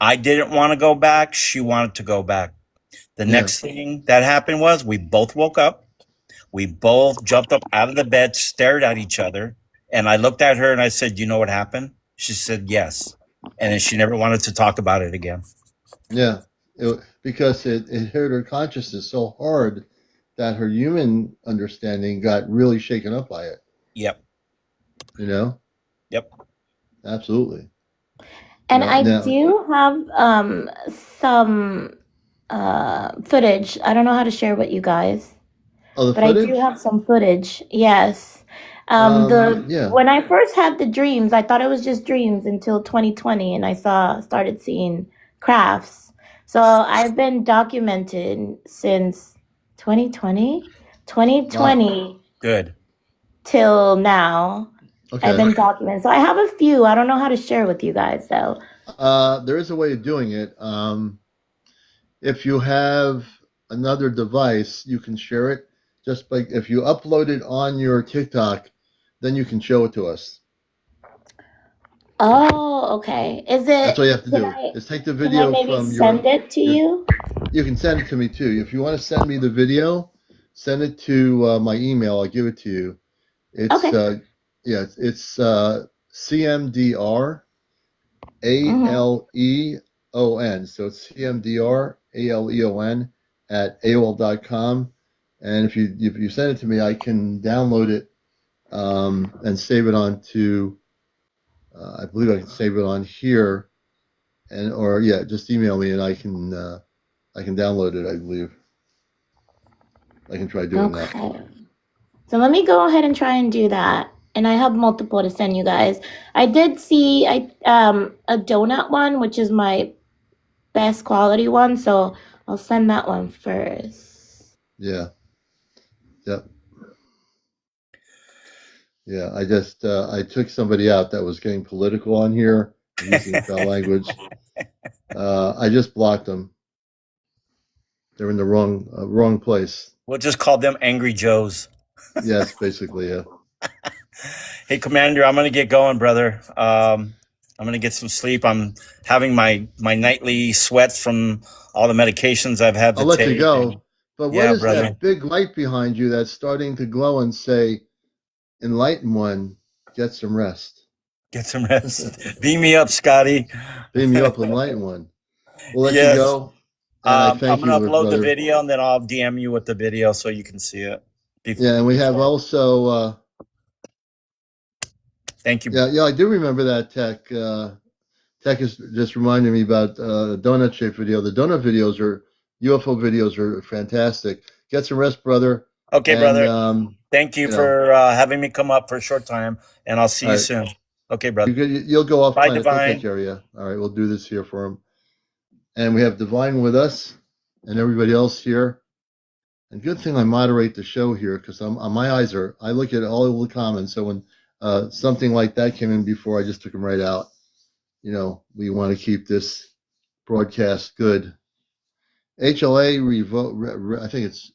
I didn't want to go back. She wanted to go back. The Yeah. next thing that happened was we both woke up. We both jumped up out of the bed, stared at each other, and I looked at her and I said, "You know what happened?" She said, "Yes," and then she never wanted to talk about it again. Yeah. Because it hurt her consciousness so hard that her human understanding got really shaken up by it. Yep. You know? Yep. Absolutely. And I Now, do have some footage. I don't know how to share with you guys, oh, the but I do footage? have some footage. Yes. The Yeah. when I first had the dreams, I thought it was just dreams until 2020, and I started seeing crafts. So I've been documented since 2020, Wow. 2020 Good. till now. I've Okay. been documented. So I have a few. I don't know how to share with you guys though. There is a way of doing it. If you have another device, you can share it. Just like if you upload it on your TikTok, then you can show it to us. Oh, okay. That's all you have to do. Is take the Can I video maybe from send it to your. you? You can send it to me too. If you want to send me the video, send it to my email. I'll give it to you. It's Okay. yeah, it's CMDR Mm-hmm. ALEON. So it's CMDR ALEON at AOL.com. And if you send it to me, I can download it and save it onto. I believe I can save it on here, and or yeah, just email me and I can download it. I believe I can try doing that. Okay. So let me go ahead and try and do that. And I have multiple to send you guys. I did see a donut one, which is my best quality one. So I'll send that one first. Yeah, yeah, yeah. I took somebody out that was getting political on here, using foul language. I just blocked them. They're in the wrong place. We'll just call them Angry Joes. Yes, basically, yeah. Hey, Commander, I'm gonna get going, brother. I'm gonna get some sleep. I'm having my nightly sweats from all the medications I've had I'll to let you take. go. And But what yeah, is brother, that big light behind you that's starting to glow and say, "Enlightened one, get some rest." get some rest. Beam me up, Scotty. Beam you up, enlightened one. We'll let you Yes. go, and I I'm thank gonna you, upload the brother. video and then I'll DM you with the video so you can see it. Yeah, and we have Before. also. Thank you. Yeah, I do remember that tech. Tech is just reminding me about the donut shape video. The donut videos are UFO videos are fantastic. Get some rest, brother, Okay, and brother. Thank you for having me come up for a short time, and I'll see all you right, soon. Okay, brother. you'll go off Bye, planet. They'll take Devine. care of you. All right, we'll do this here for him, and we have Devine with us, and everybody else here. And good thing I moderate the show here because my eyes are. I look at all the comments. So when something like that came in before, I just took them right out. We want to keep this broadcast good. HLA Revo, I think it's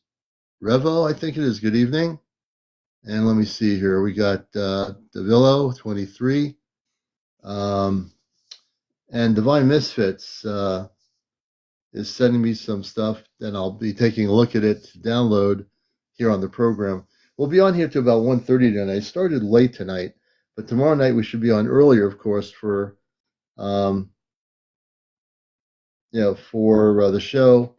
Revo. I think it is. Good evening. And let me see here. We got Davillo 23, and Divine Misfits is sending me some stuff, and I'll be taking a look at it to download here on the program. We'll be on here to about 1:30 tonight. I started late tonight, but tomorrow night we should be on earlier, of course, for um, the show,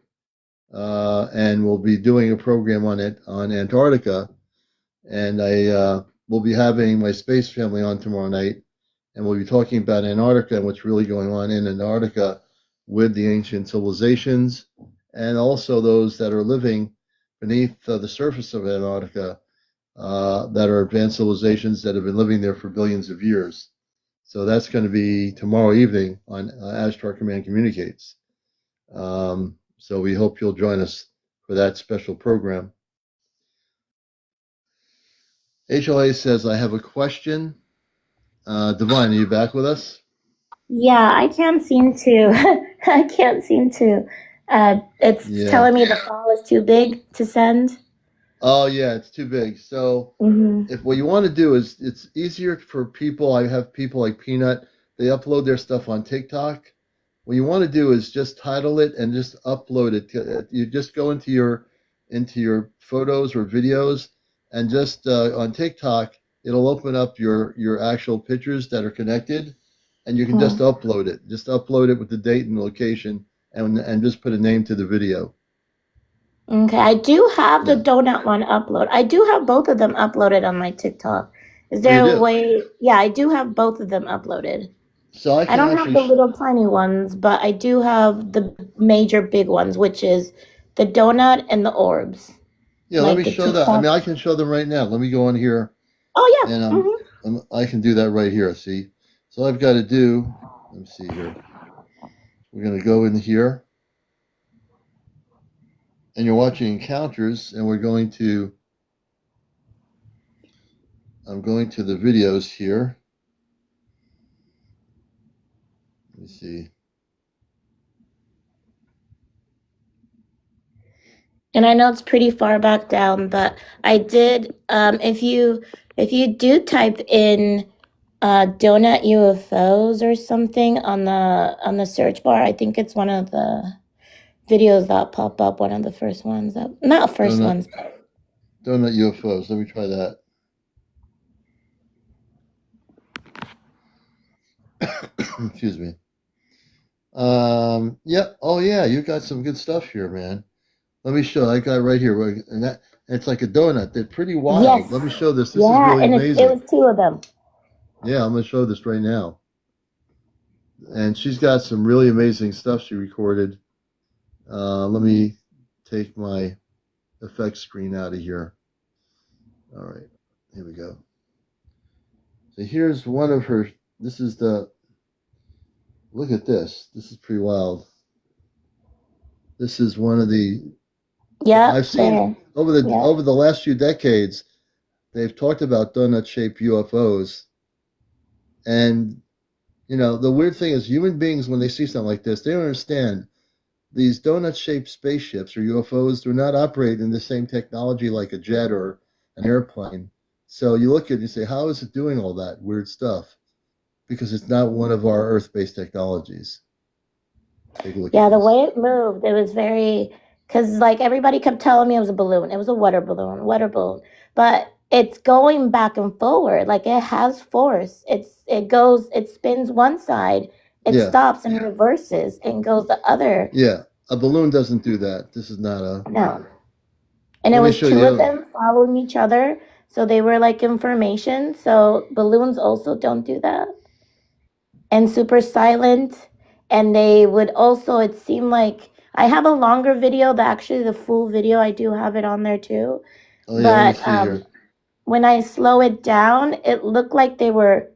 and we'll be doing a program on it on Antarctica, and I will be having my space family on tomorrow night, and we'll be talking about Antarctica and what's really going on in Antarctica with the ancient civilizations and also those that are living beneath the surface of Antarctica that are advanced civilizations that have been living there for billions of years. So that's going to be tomorrow evening on Ashtar Command Communicates. So we hope you'll join us for that special program. HLA says, I have a question. Devine, are you back with us? Yeah, I can't seem to. I can't seem to. It's Yeah. telling me the file is too big to send. Oh, yeah, it's too big. So Hmm. if what you want to do is, it's easier for people. I have people like Peanut, they upload their stuff on TikTok. What you want to do is just title it and just upload it. You just go into your photos or videos, and just on TikTok, it'll open up your actual pictures that are connected, and you can just upload it. Just upload it with the date and location, and just put a name to the video. Okay, I do have the Yeah. donut one upload. I do have both of them uploaded on my TikTok. Is Oh, you there a do. way? Yeah, I do have both of them uploaded. So I I can don't have actually the little tiny ones, but I do have the major big ones, which is the donut and the orbs, yeah, let like me the show that. I TikTok. mean, I can show them right now. Let me go on here, Oh and yeah. Hmm. I can do that right here. See, so all I've got to do. Let me see here. We're going to go in here, and you're watching encounters, and I'm going to the videos here. Let me see. And I know it's pretty far back down, but I did. If you do type in donut UFOs or something on the search bar, I think it's one of the videos that pop up. One of the first ones that not first Donut ones. donut UFOs. Let me try that. Excuse me. Yeah. Oh yeah, you got some good stuff here, man. Let me show. I got it right here, and it's like a donut. They're pretty wild. Let Yes. me show this. This is Yeah, really and it amazing. was two of them. Yeah, I'm gonna show this right now. And she's got some really amazing stuff she recorded. Let me take my effects screen out of here. All right, here we go. So here's one of her. This is the. Look at this. This is pretty wild. This is one of the. I've Yep, seen there. Yep. over the last few decades. They've talked about donut-shaped UFOs, and the weird thing is, human beings, when they see something like this, they don't understand. These donut-shaped spaceships or UFOs do not operate in the same technology like a jet or an airplane. So you look at it and you say, how is it doing all that weird stuff? Because it's not one of our Earth-based technologies. Take a look Yeah, at the this. way it moved, it was very, because like everybody kept telling me it was a balloon. It was a water balloon. But it's going back and forward. Like it has force. It spins one side, it Yeah, stops and reverses and goes the other. yeah. A balloon doesn't do that. This is not a. No. And it Let me was show you two the of other. them following each other. So they were like information. So balloons also don't do that. And super silent. And they would also, it seemed like I have a longer video, that actually the full video, I do have it on there too. Oh yeah, let me But see here. when I slow it down, it looked like they were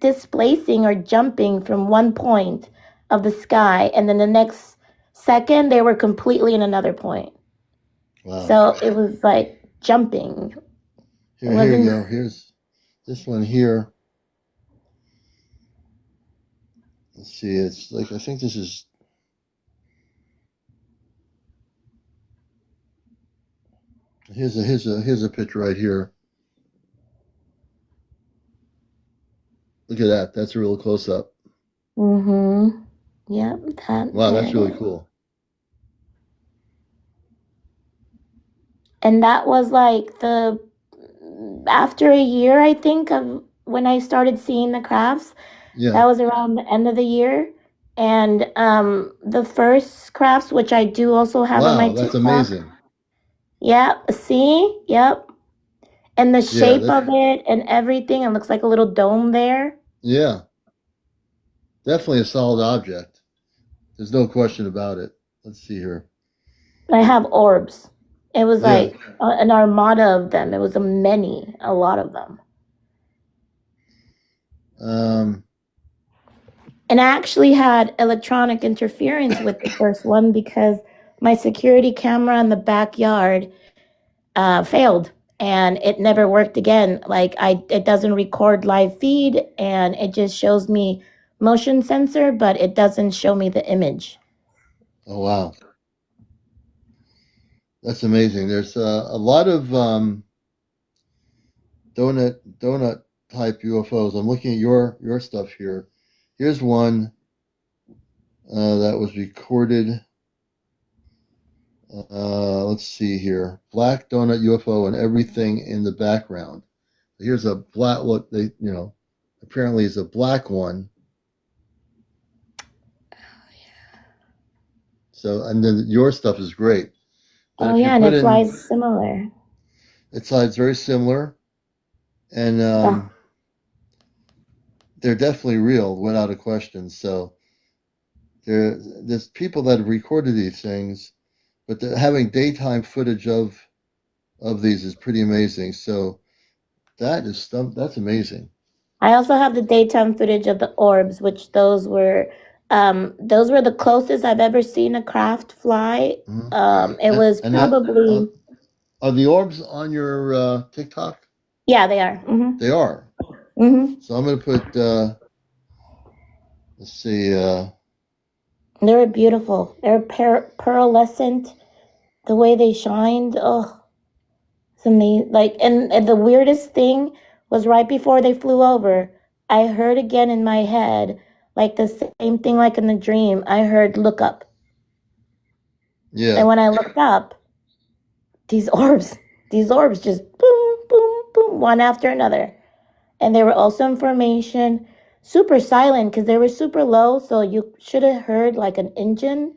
displacing or jumping from one point of the sky, and then the next second they were completely in another point. Wow. So it was like jumping. It Here you wasn't. go. Here's this one here. Let's see. It's like, I think this is. Here's a picture right here. Look at that. That's a real close up. Mm-hmm. Yep, that Wow, there that's it really is. cool. And that was like the after a year, I think, of when I started seeing the crafts. Yeah. That was around the end of the year. And the first crafts, which I do also have on my Wow, that's TikTok. amazing. Yep, see? Yep. And the Yeah, shape of it and everything, it looks like a little dome there. yeah, definitely a solid object. There's no question about it. Let's see here. I have orbs. It was Yeah. like an armada of them. It was a lot of them. Um, And I actually had electronic interference with the first one because my security camera in the backyard failed. and it never worked again. Like it doesn't record live feed, and it just shows me motion sensor, but it doesn't show me the image. Oh wow, that's amazing. There's a lot of donut type UFOs. I'm looking at your stuff here. Here's one that was recorded. Let's see here. Black donut UFO and everything in the background. Here's a black. Look, apparently is a black one. So, and then your stuff is great. But Oh yeah, and it flies similar. It slides very similar, and they're definitely real, without a question. So there's people that have recorded these things, but having daytime footage of these is pretty amazing. So that's amazing. I also have the daytime footage of the orbs, which those were the closest I've ever seen a craft fly. It was probably. Are the orbs on your TikTok? Yeah, they are. Mm-hmm. They are. Mm-hmm. So I'm going to put. Let's see. They were beautiful. They're pearlescent. The way they shined, it's amazing. Like, and the weirdest thing was right before they flew over, I heard again in my head, like the same thing like in the dream. I heard, "Look up." Yeah. And when I looked up, these orbs just boom, boom, boom, one after another. And they were also in formation, super silent because they were super low. So you should have heard like an engine,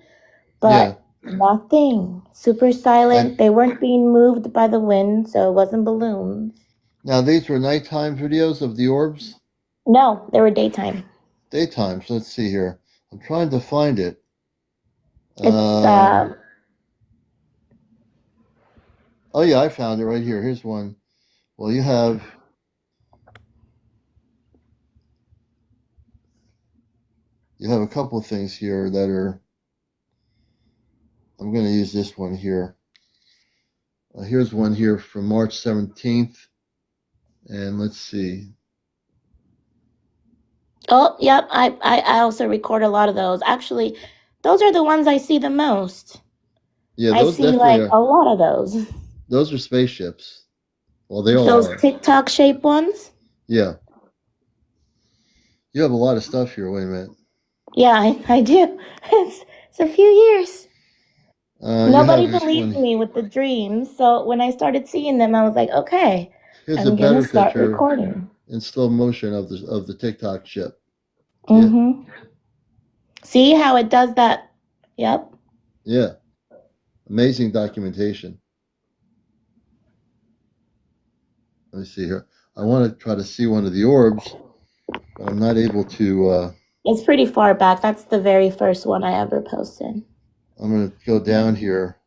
but nothing. Super silent. They weren't being moved by the wind, so it wasn't balloons. Now, these were nighttime videos of the orbs? No, they were daytime. Daytime. So let's see here. I'm trying to find it. It's oh yeah, I found it right here. Here's one. Well, you have a couple of things here that are. I'm going to use this one here. Here's one here from March 17th, and let's see. Oh, yep. I also record a lot of those. Actually, those are the ones I see the most. Yeah, I see like a lot of those. Those are spaceships. Well, they all those are. TikTok shape ones. Yeah. You have a lot of stuff here. Wait a minute. Yeah, I do. It's a few years. Nobody believed me with the dreams, so when I started seeing them, I was like, okay, I'm gonna start recording in slow motion of the TikTok ship. Mm-hmm. Yeah. See how it does that? Yep. Yeah. Amazing documentation. Let me see here. I want to try to see one of the orbs, but I'm not able to. It's pretty far back. That's the very first one I ever posted. I'm going to go down here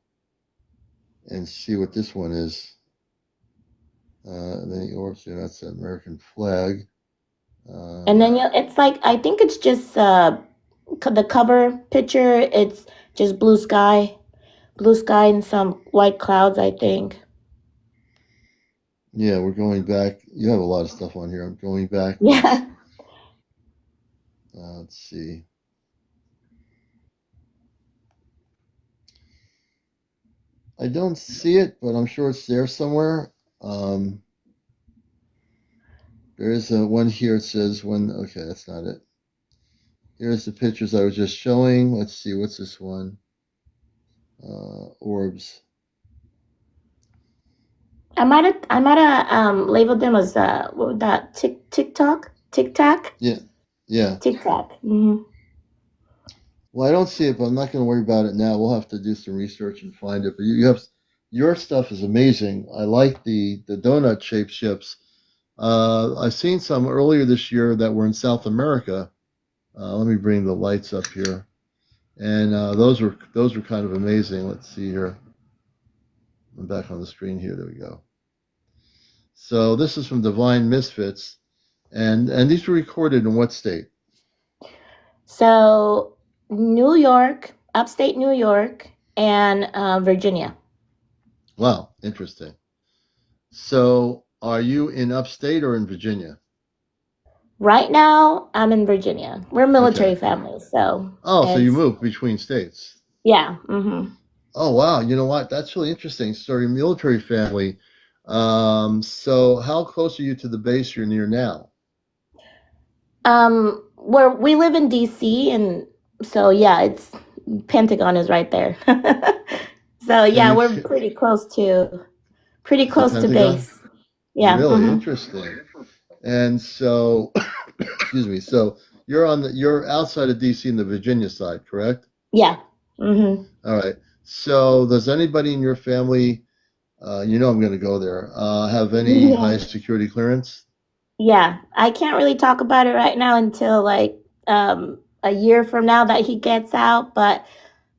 and see what this one is. And then the orbs here, that's the American flag. And then it's like, I think it's just the cover picture. It's just blue sky and some white clouds, I think. Yeah, we're going back. You have a lot of stuff on here. I'm going back. Yeah. Let's see. I don't see it, but I'm sure it's there somewhere. There is one here. It says when. Okay, that's not it. Here's the pictures I was just showing. Let's see. What's this one? Orbs. I might have labeled them as what was that TikTok? Yeah. TikTok. Mm-hmm. Well, I don't see it, but I'm not going to worry about it now. We'll have to do some research and find it. But you have your stuff is amazing. I like the donut shaped ships. I've seen some earlier this year that were in South America. Let me bring the lights up here, and those were kind of amazing. Let's see here. I'm back on the screen here. There we go. So this is from Devine Misfits, and these were recorded in what state? So New York, upstate New York, and Virginia. Wow, interesting. So, are you in upstate or in Virginia? Right now, I'm in Virginia. We're a military Okay. family, so Oh, so you it's moved between states. yeah. Hmm. Oh, wow. You know what? That's really interesting. So, your military family. So how close are you to the base you're near now? Where we live in DC, and so yeah, it's Pentagon is right there. So Can yeah, you we're pretty the close to Pentagon? base. Yeah. Really Hmm. interesting. And so, excuse me. So you're outside of DC in the Virginia side, correct? Yeah. Hmm. All right. So does anybody in your family, you know I'm going to go there, have any Yeah. high security clearance? Yeah. I can't really talk about it right now until like a year from now that he gets out, but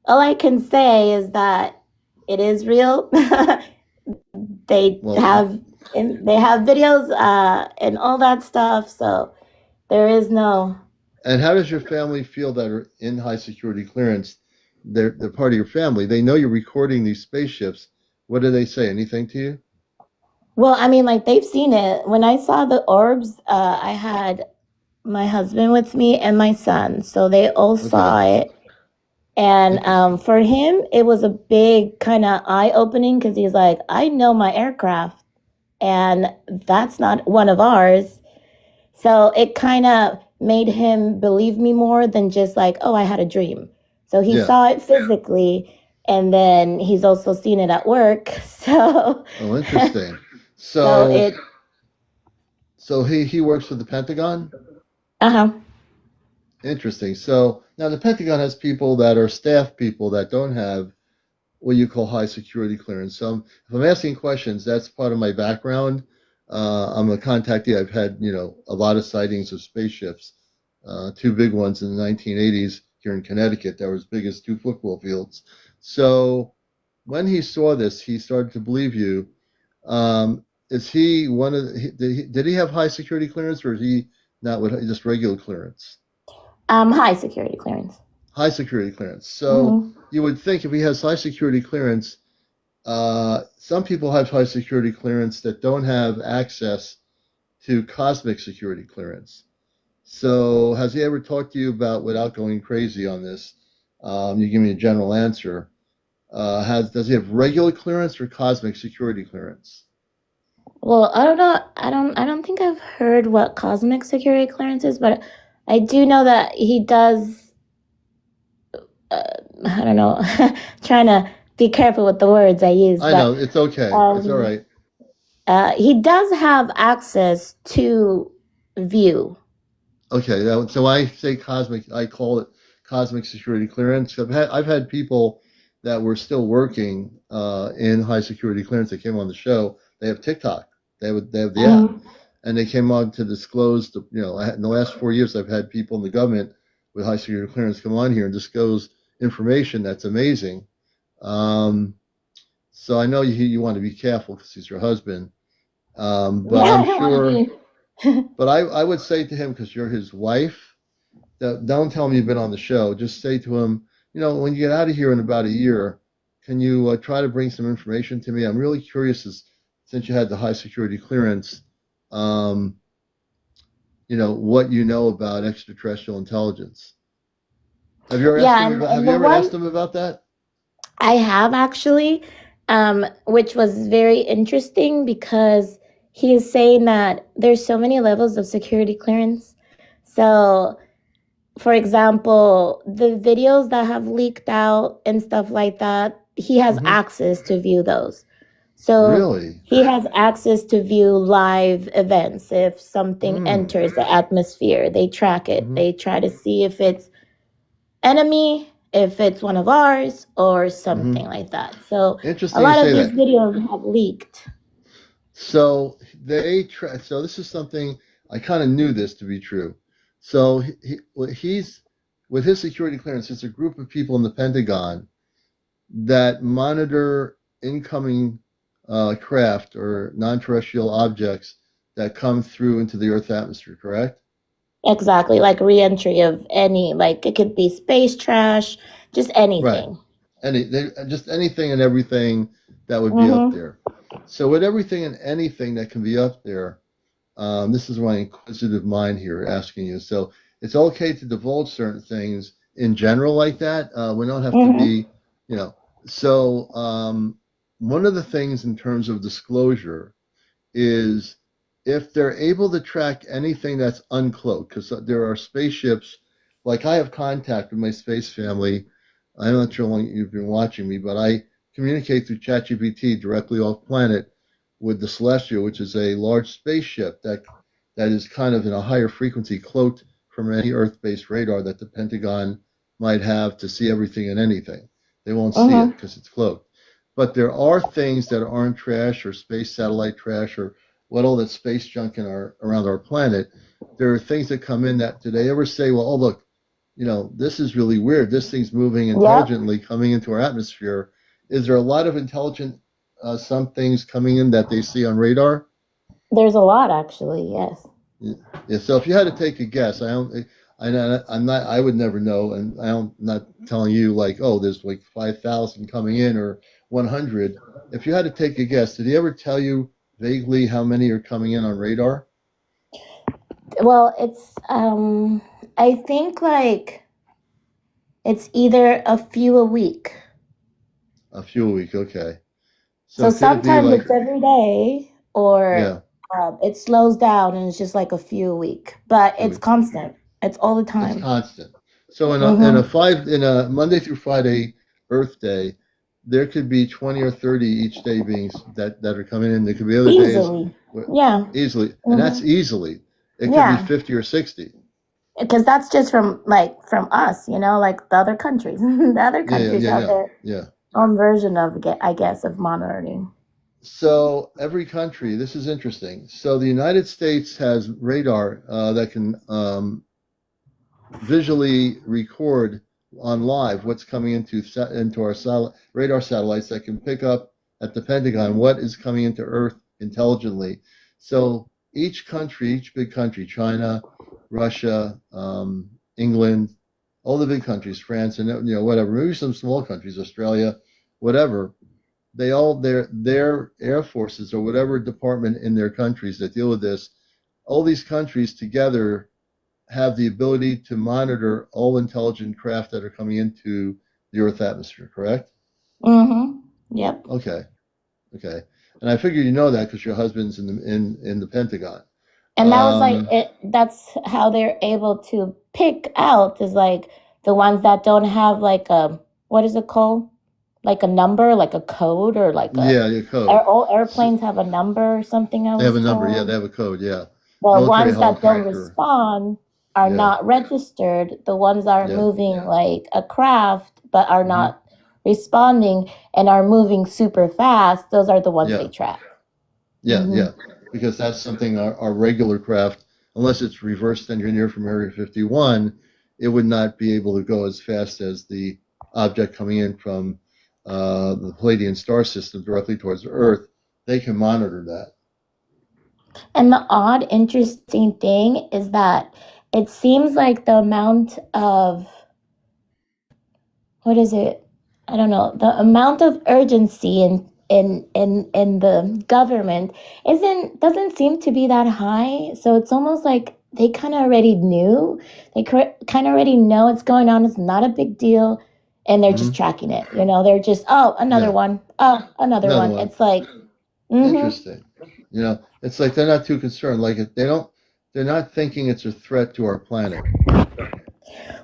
all I can say is that it is real. they Well, have they have videos and all that stuff, so there is no. and how does your family feel that are in high security clearance? They're part of your family. They know you're recording these spaceships. What do they say? Anything to you? Well, I mean, like they've seen it. When I saw the orbs, I had my husband with me and my son, so they all Okay. saw it. And Interesting. for him, it was a big kind of eye opening because he's like, I know my aircraft, and that's not one of ours. So it kind of made him believe me more than just like, oh, I had a dream. So he Yeah. saw it physically, and then he's also seen it at work. So, Oh, interesting. so So, it, so he works for the Pentagon. uh huh. Interesting. So now the Pentagon has people that are staff people that don't have what you call high security clearance. So if I'm asking questions, that's part of my background. I'm a contactee. I've had a lot of sightings of spaceships. Two big ones in the 1980s here in Connecticut that were as big as two football fields. So when he saw this, he started to believe you. Is he one of the, did he have high security clearance or is he not with just regular clearance? High security clearance. High security clearance. So Hmm. you would think if he has high security clearance, some people have high security clearance that don't have access to cosmic security clearance. So has he ever talked to you about, without going crazy on this, you give me a general answer. Does he have regular clearance or cosmic security clearance? Well, I don't know. I don't think I've heard what cosmic security clearance is, but I do know that he does. Uh, I don't know. Trying to be careful with the words I use, I but know it's okay. It's all um, right. he does have access to view. Okay, so I say cosmic. I call it cosmic security clearance. I've had people that were still working in high security clearance that came on the show. They have TikTok. They have the app, Mhm. and they came on to disclose. In the last 4 years, I've had people in the government with high security clearance come on here and disclose information that's amazing. Um, so I know you want to be careful because he's your husband, but Yeah, I'm I don't want to sure. be. But I would say to him because you're his wife don't tell him you've been on the show. Just say to him, when you get out of here in about a year, can you try to bring some information to me? I'm really curious, since you had the high security clearance, um, what you know about extraterrestrial intelligence. Yeah, Have and you the ever asked one him about that? I have actually, which was very interesting because he is saying that there's so many levels of security clearance. So, for example, the videos that have leaked out and stuff like that, he has Hmm. access to view those. So Really? he has access to view live events. If something Mm. enters the atmosphere, they track it. Hmm. They try to see if it's enemy, if it's one of ours, or Hmm. something like that. So a Interesting you lot of say these that. videos have leaked. So so this is something I kind of knew this to be true. So he's with his security clearance. It's a group of people in the Pentagon that monitor incoming craft or non-terrestrial objects that come through into the Earth's atmosphere. Correct? Exactly, like reentry of any, like it could be space trash, just Right. anything. Just anything and everything that would be up Mm-hmm. there. So with everything and anything that can be up there, this is my inquisitive mind here asking you. So it's okay to divulge certain things in general like that. We don't have to Mm-hmm. be, you know. So one of the things in terms of disclosure is if they're able to track anything that's uncloaked, because there are spaceships, like I have contact with my space family. I'm not sure how long you've been watching me, but I communicate through ChatGPT directly off planet with the Celestial, which is a large spaceship that is kind of in a higher frequency, cloaked from any Earth-based radar that the Pentagon might have to see everything and anything. They won't see it Mm-hmm. because it's cloaked. But there are things that aren't trash or space satellite trash or what all that space junk in our around our planet. There are things that come in that do they ever say, well, oh look, this is really weird. This thing's moving Yep. intelligently coming into our atmosphere. Is there a lot of intelligent some things coming in that they see on radar? There's a lot, actually. Yes. Yeah. So if you had to take a guess, I'm not. I would never know, and I'm not telling you like, oh, there's like 5,000 coming in or 100. If you had to take a guess, did he ever tell you vaguely how many are coming in on radar? Well, I think like it's either a few a week. A few a week, okay. So So could it be sometimes like, it's every day, or yeah, it slows down and it's just like a few a week. But few it's weeks. constant. It's all the It's time. constant. So Mm-hmm. in a Monday through Friday Earth day, there could be 20 or 30 each day being that are coming in. There could be other days Easily. where, Yeah. easily, and that's Mm-hmm. easily. It could be Yeah. 50 or 60. Because that's just from us, like the other countries. The other Yeah, yeah, countries yeah, have yeah, their yeah. own version of, I guess, of monitoring. So every country, this is interesting. So the United States has radar that can visually record on live what's coming into our radar satellites that can pick up at the Pentagon what is coming into Earth intelligently. So each big country, China, Russia, England, all the big countries, France, and whatever, maybe some small countries, Australia, whatever. They all their air forces or whatever department in their countries that deal with this, all these countries together have the ability to monitor all intelligent craft that are coming into the Earth atmosphere, correct? Mm-hmm. Yep. Okay, okay. And I figure you know that because your husband's in the Pentagon. And that was like Um, it. That's how they're able to pick out is like the ones that don't have like a what is it called? Like a number, like a code, or like yeah, your code. all So airplanes have a number or something I they have was a number. Yeah, told. they have a code. Yeah, The military ones that don't helicopter. respond are Yeah, not registered. The ones that are yeah, moving like a craft but are hmm not responding and are moving super fast, those are the ones they yeah, track. yeah, Mm-hmm. yeah. Because that's something our regular craft, unless it's reverse engineered from Area 51, it would not be able to go as fast as the object coming in from the Palladian star system directly towards Earth. They can monitor that. And the odd, interesting thing is that it seems like the amount of what is it? I don't know. The amount of urgency in the government isn't doesn't seem to be that high. So it's almost like they kind of already knew. They kind of already know what's going on. It's not a big deal, and they're just Hmm tracking it. They're just another Yeah, one. Oh, another another one. one. It's like, mm-hmm. Interesting. It's like they're not too concerned. Like they're not thinking it's a threat to our planet.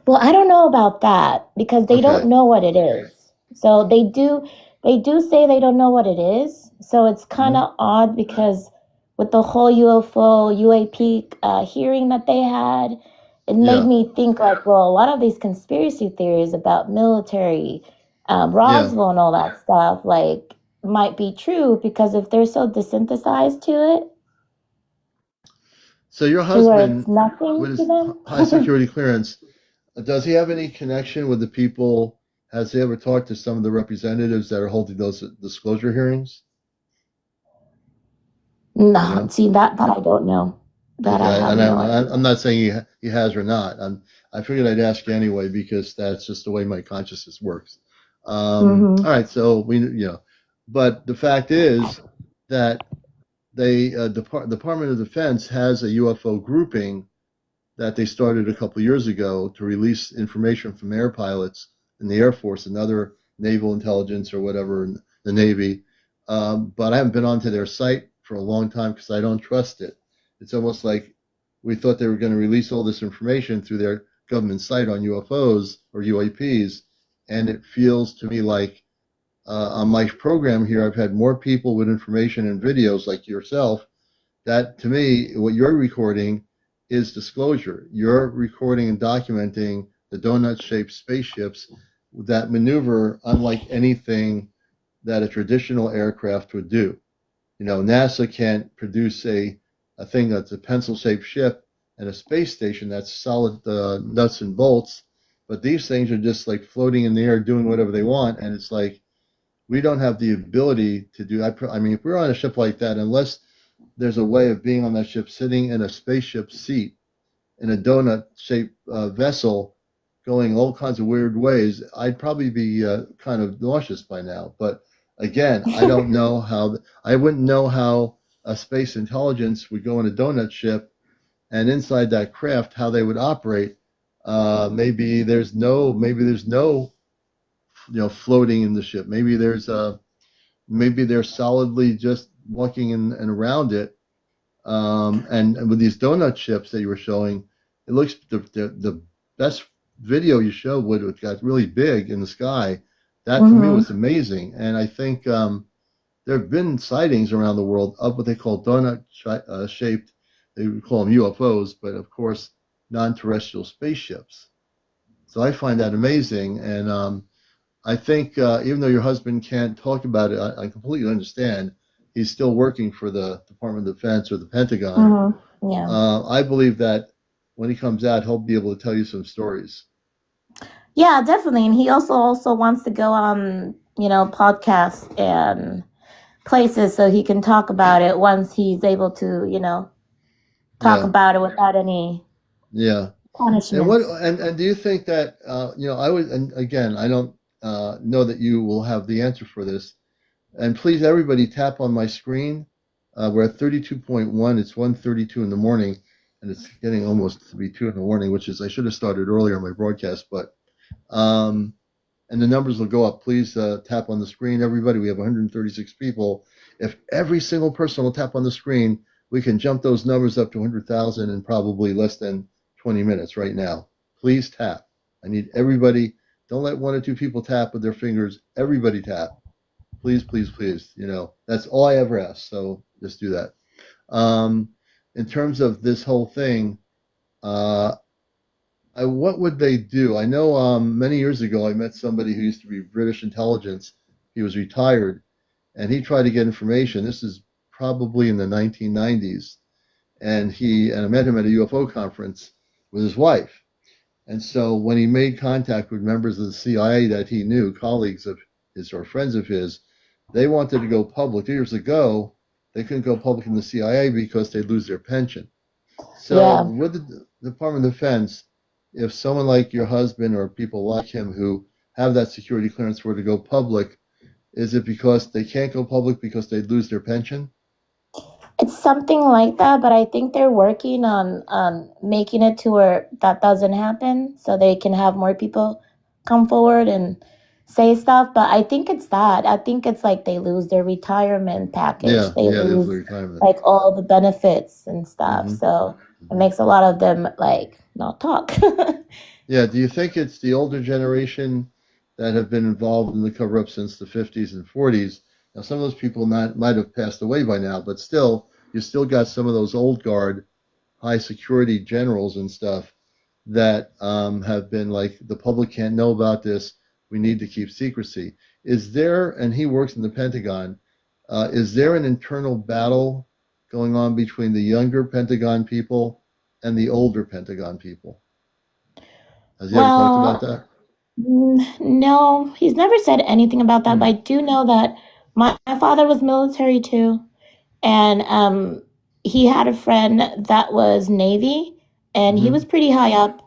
Well, I don't know about that because they don't Okay. know what it is. So they do say they don't know what it is. So it's kind hmm of odd because with the whole UFO UAP hearing that they had, it made Yeah. me think like, well, a lot of these conspiracy theories about military, Yeah. Roswell and all that stuff, like might be true because if they're so desynthesized to it, So your to where it's husband, with nothing to his high them. security clearance, does he have any connection with the people? Has he ever talked to some of the representatives that are holding those disclosure hearings? You No, know? see that I don't know. That I Okay, have and no idea. I'm not saying he has or not. I figured I'd ask you anyway because that's just the way my consciousness works. Mm-hmm. All right, so but the fact is, that Department of Defense has a UFO grouping that they started a couple of years ago to release information from air pilots in the Air Force and other naval intelligence or whatever in the Navy. But I haven't been onto their site for a long time because I don't trust it. It's almost like we thought they were going to release all this information through their government site on UFOs or UAPs, and it feels to me like on my program here, I've had more people with information and videos like yourself. That to me, what you're recording is disclosure. You're recording and documenting the donut-shaped spaceships that maneuver unlike anything that a traditional aircraft would do. You know, NASA can't produce a thing that's a pencil-shaped ship and a space station that's solid nuts and bolts, but these things are just like floating in the air doing whatever they want, and it's like we don't have the ability to do. I mean, if we're on a ship like that, unless there's a way of being on that ship sitting in a spaceship seat in a donut-shaped vessel going all kinds of weird ways, I'd probably be kind of nauseous by now. But again, I don't know how, I wouldn't know how a space intelligence would go in a donut ship and inside that craft, how they would operate. Maybe there's no, floating in the ship. Maybe they're solidly just walking in and around it. And with these donut ships that you were showing, it looks the best video you showed would it got really big in the sky. That to me was amazing. And I think there have been sightings around the world of what they call donut shaped. They would call them UFOs, but of course non-terrestrial spaceships. So I find that amazing. And I think even though your husband can't talk about it, I completely understand. He's still working for the Department of Defense or the Pentagon. Yeah. I believe that when he comes out, he'll be able to tell you some stories. Yeah, definitely. And he also wants to go on, podcasts and places so he can talk about it once he's able to, talk about it without any punishment. And do you think that I would, and again, I don't know that you will have the answer for this. And please, everybody, tap on my screen. We're at 32.1. It's 1:32 in the morning, and it's getting almost to be 2 in the morning, which is I should have started earlier in my broadcast, but and the numbers will go up. Please tap on the screen, everybody. We have 136 people. If every single person will tap on the screen, we can jump those numbers up to 100,000 in probably less than 20 minutes right now. Please tap. I need everybody. Don't let one or two people tap with their fingers. Everybody tap. Please, please, please. That's all I ever ask. So just do that. In terms of this whole thing, what would they do? I know many years ago I met somebody who used to be British intelligence. He was retired, and he tried to get information. This is probably in the 1990s, and I met him at a UFO conference with his wife. And so when he made contact with members of the CIA that he knew, colleagues of his or friends of his, they wanted to go public. Years ago, they couldn't go public in the CIA because they'd lose their pension. So with the Department of Defense, if someone like your husband or people like him who have that security clearance were to go public, is it because they can't go public because they'd lose their pension? It's something like that, but I think they're working on making it to where that doesn't happen so they can have more people come forward and say stuff. But I think it's that. I think it's like they lose their retirement package. They lose retirement, like all the benefits and stuff. So it makes a lot of them like not talk. Yeah. Do you think it's the older generation that have been involved in the cover-up since the 50s and 40s? Now, some of those people might have passed away by now, but still, you still got some of those old guard, high security generals and stuff that have been like, the public can't know about this. We need to keep secrecy. Is there, and he works in the Pentagon, is there an internal battle going on between the younger Pentagon people and the older Pentagon people? Has he ever talked about that? No, he's never said anything about that, but I do know that my father was military too, and he had a friend that was Navy, and he was pretty high up.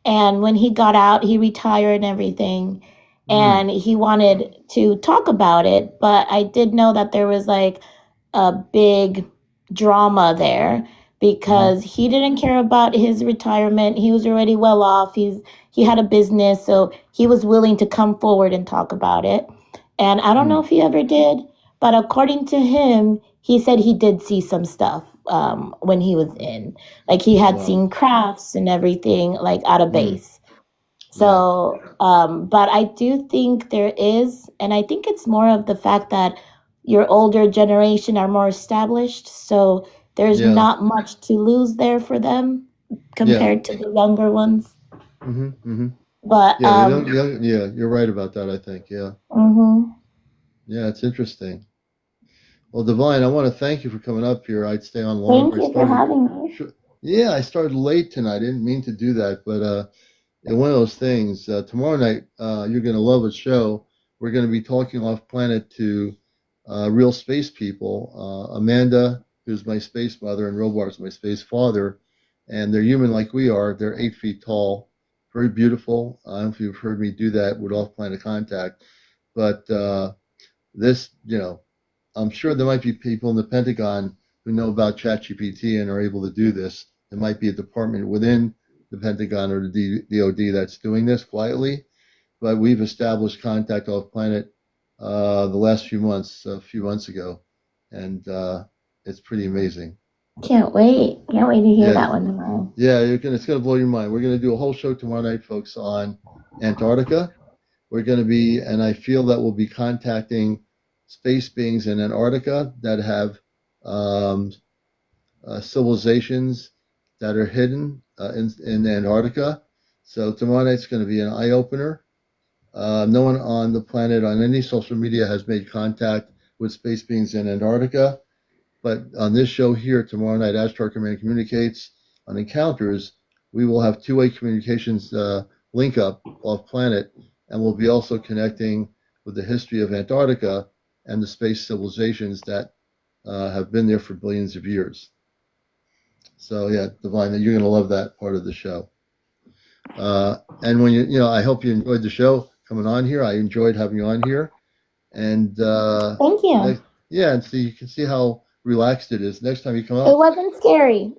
And when he got out, he retired and everything, and he wanted to talk about it. But I did know that there was like a big drama there because he didn't care about his retirement. He was already well off. He had a business, so he was willing to come forward and talk about it. And I don't know if he ever did, but according to him, he said he did see some stuff when he was in. Like he had seen crafts and everything like out of base. So, but I do think there is, and I think it's more of the fact that your older generation are more established. So there's not much to lose there for them compared to the younger ones. But yeah, you're right about that. I think, yeah, it's interesting. Well, Devine, I want to thank you for coming up here. I'd stay on longer. Thank you for having me. Yeah, I started late tonight. I didn't mean to do that, but one of those things. Tomorrow night, you're going to love a show. We're going to be talking off planet to real space people. Amanda, who's my space mother, and Robar's my space father, and they're human like we are. They're 8 feet tall, very beautiful. I don't know if you've heard me do that with off planet contact, but this, I'm sure there might be people in the Pentagon who know about ChatGPT and are able to do this. There might be a department within the Pentagon or the DoD that's doing this quietly, but we've established contact off planet the last few months, a few months ago, and it's pretty amazing. Can't wait to hear that one tomorrow. Yeah, it's gonna blow your mind. We're gonna do a whole show tomorrow night, folks, on Antarctica. We're gonna be, and I feel that we'll be contacting space beings in Antarctica that have civilizations that are hidden in Antarctica. So tomorrow night's going to be an eye-opener. No one on the planet on any social media has made contact with space beings in Antarctica. But on this show here tomorrow night, Ashtar Command Communicates on Encounters, we will have two-way communications link up off planet, and we'll be also connecting with the history of Antarctica and the space civilizations that have been there for billions of years. So yeah, Devine, you're going to love that part of the show. And when I hope you enjoyed the show coming on here. I enjoyed having you on here. And thank you. And so you can see how relaxed it is. Next time you come up, it wasn't scary.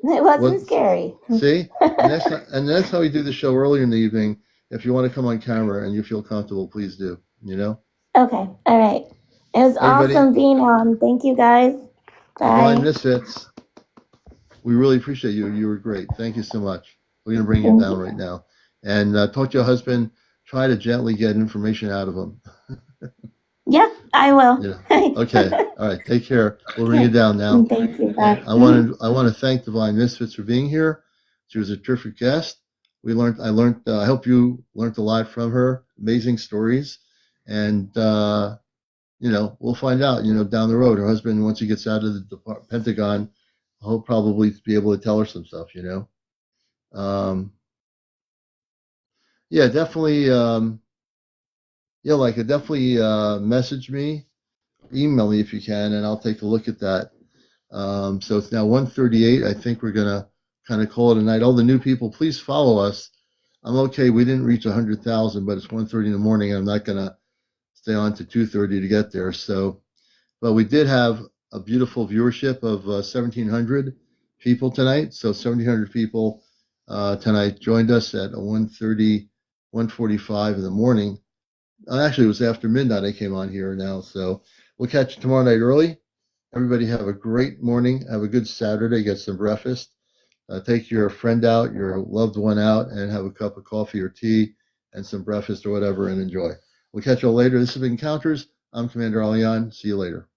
Scary. See, and next time we do the show earlier in the evening, if you want to come on camera and you feel comfortable, please do. Okay. All right. It was awesome being on. Thank you, guys. Bye. Divine Misfits. We really appreciate you. You were great. Thank you so much. We're going to bring you down right now. And talk to your husband. Try to gently get information out of him. Yeah, I will. Yeah. Okay. All right. Take care. We'll bring you down now. Thank you. Bye. I want to thank Divine Misfits for being here. She was a terrific guest. I hope you learned a lot from her. Amazing stories. And, we'll find out, down the road. Her husband, once he gets out of the Pentagon, he'll probably be able to tell her some stuff, definitely. Definitely message me, email me if you can, and I'll take a look at that. So it's now 1:38. I think we're gonna kind of call it a night. All the new people, please follow us. I'm okay. We didn't reach 100,000, but it's 1:30 in the morning. I'm not gonna stay on to 2:30 to get there. So, but we did have a beautiful viewership of 1,700 people tonight. So 1,700 people tonight joined us at 1:30, 1:45 in the morning. Actually, it was after midnight I came on here now. So we'll catch you tomorrow night early. Everybody have a great morning. Have a good Saturday. Get some breakfast. Take your friend out, your loved one out, and have a cup of coffee or tea and some breakfast or whatever and enjoy. We'll catch you all later. This has been Encounters. I'm Commander Alian. See you later.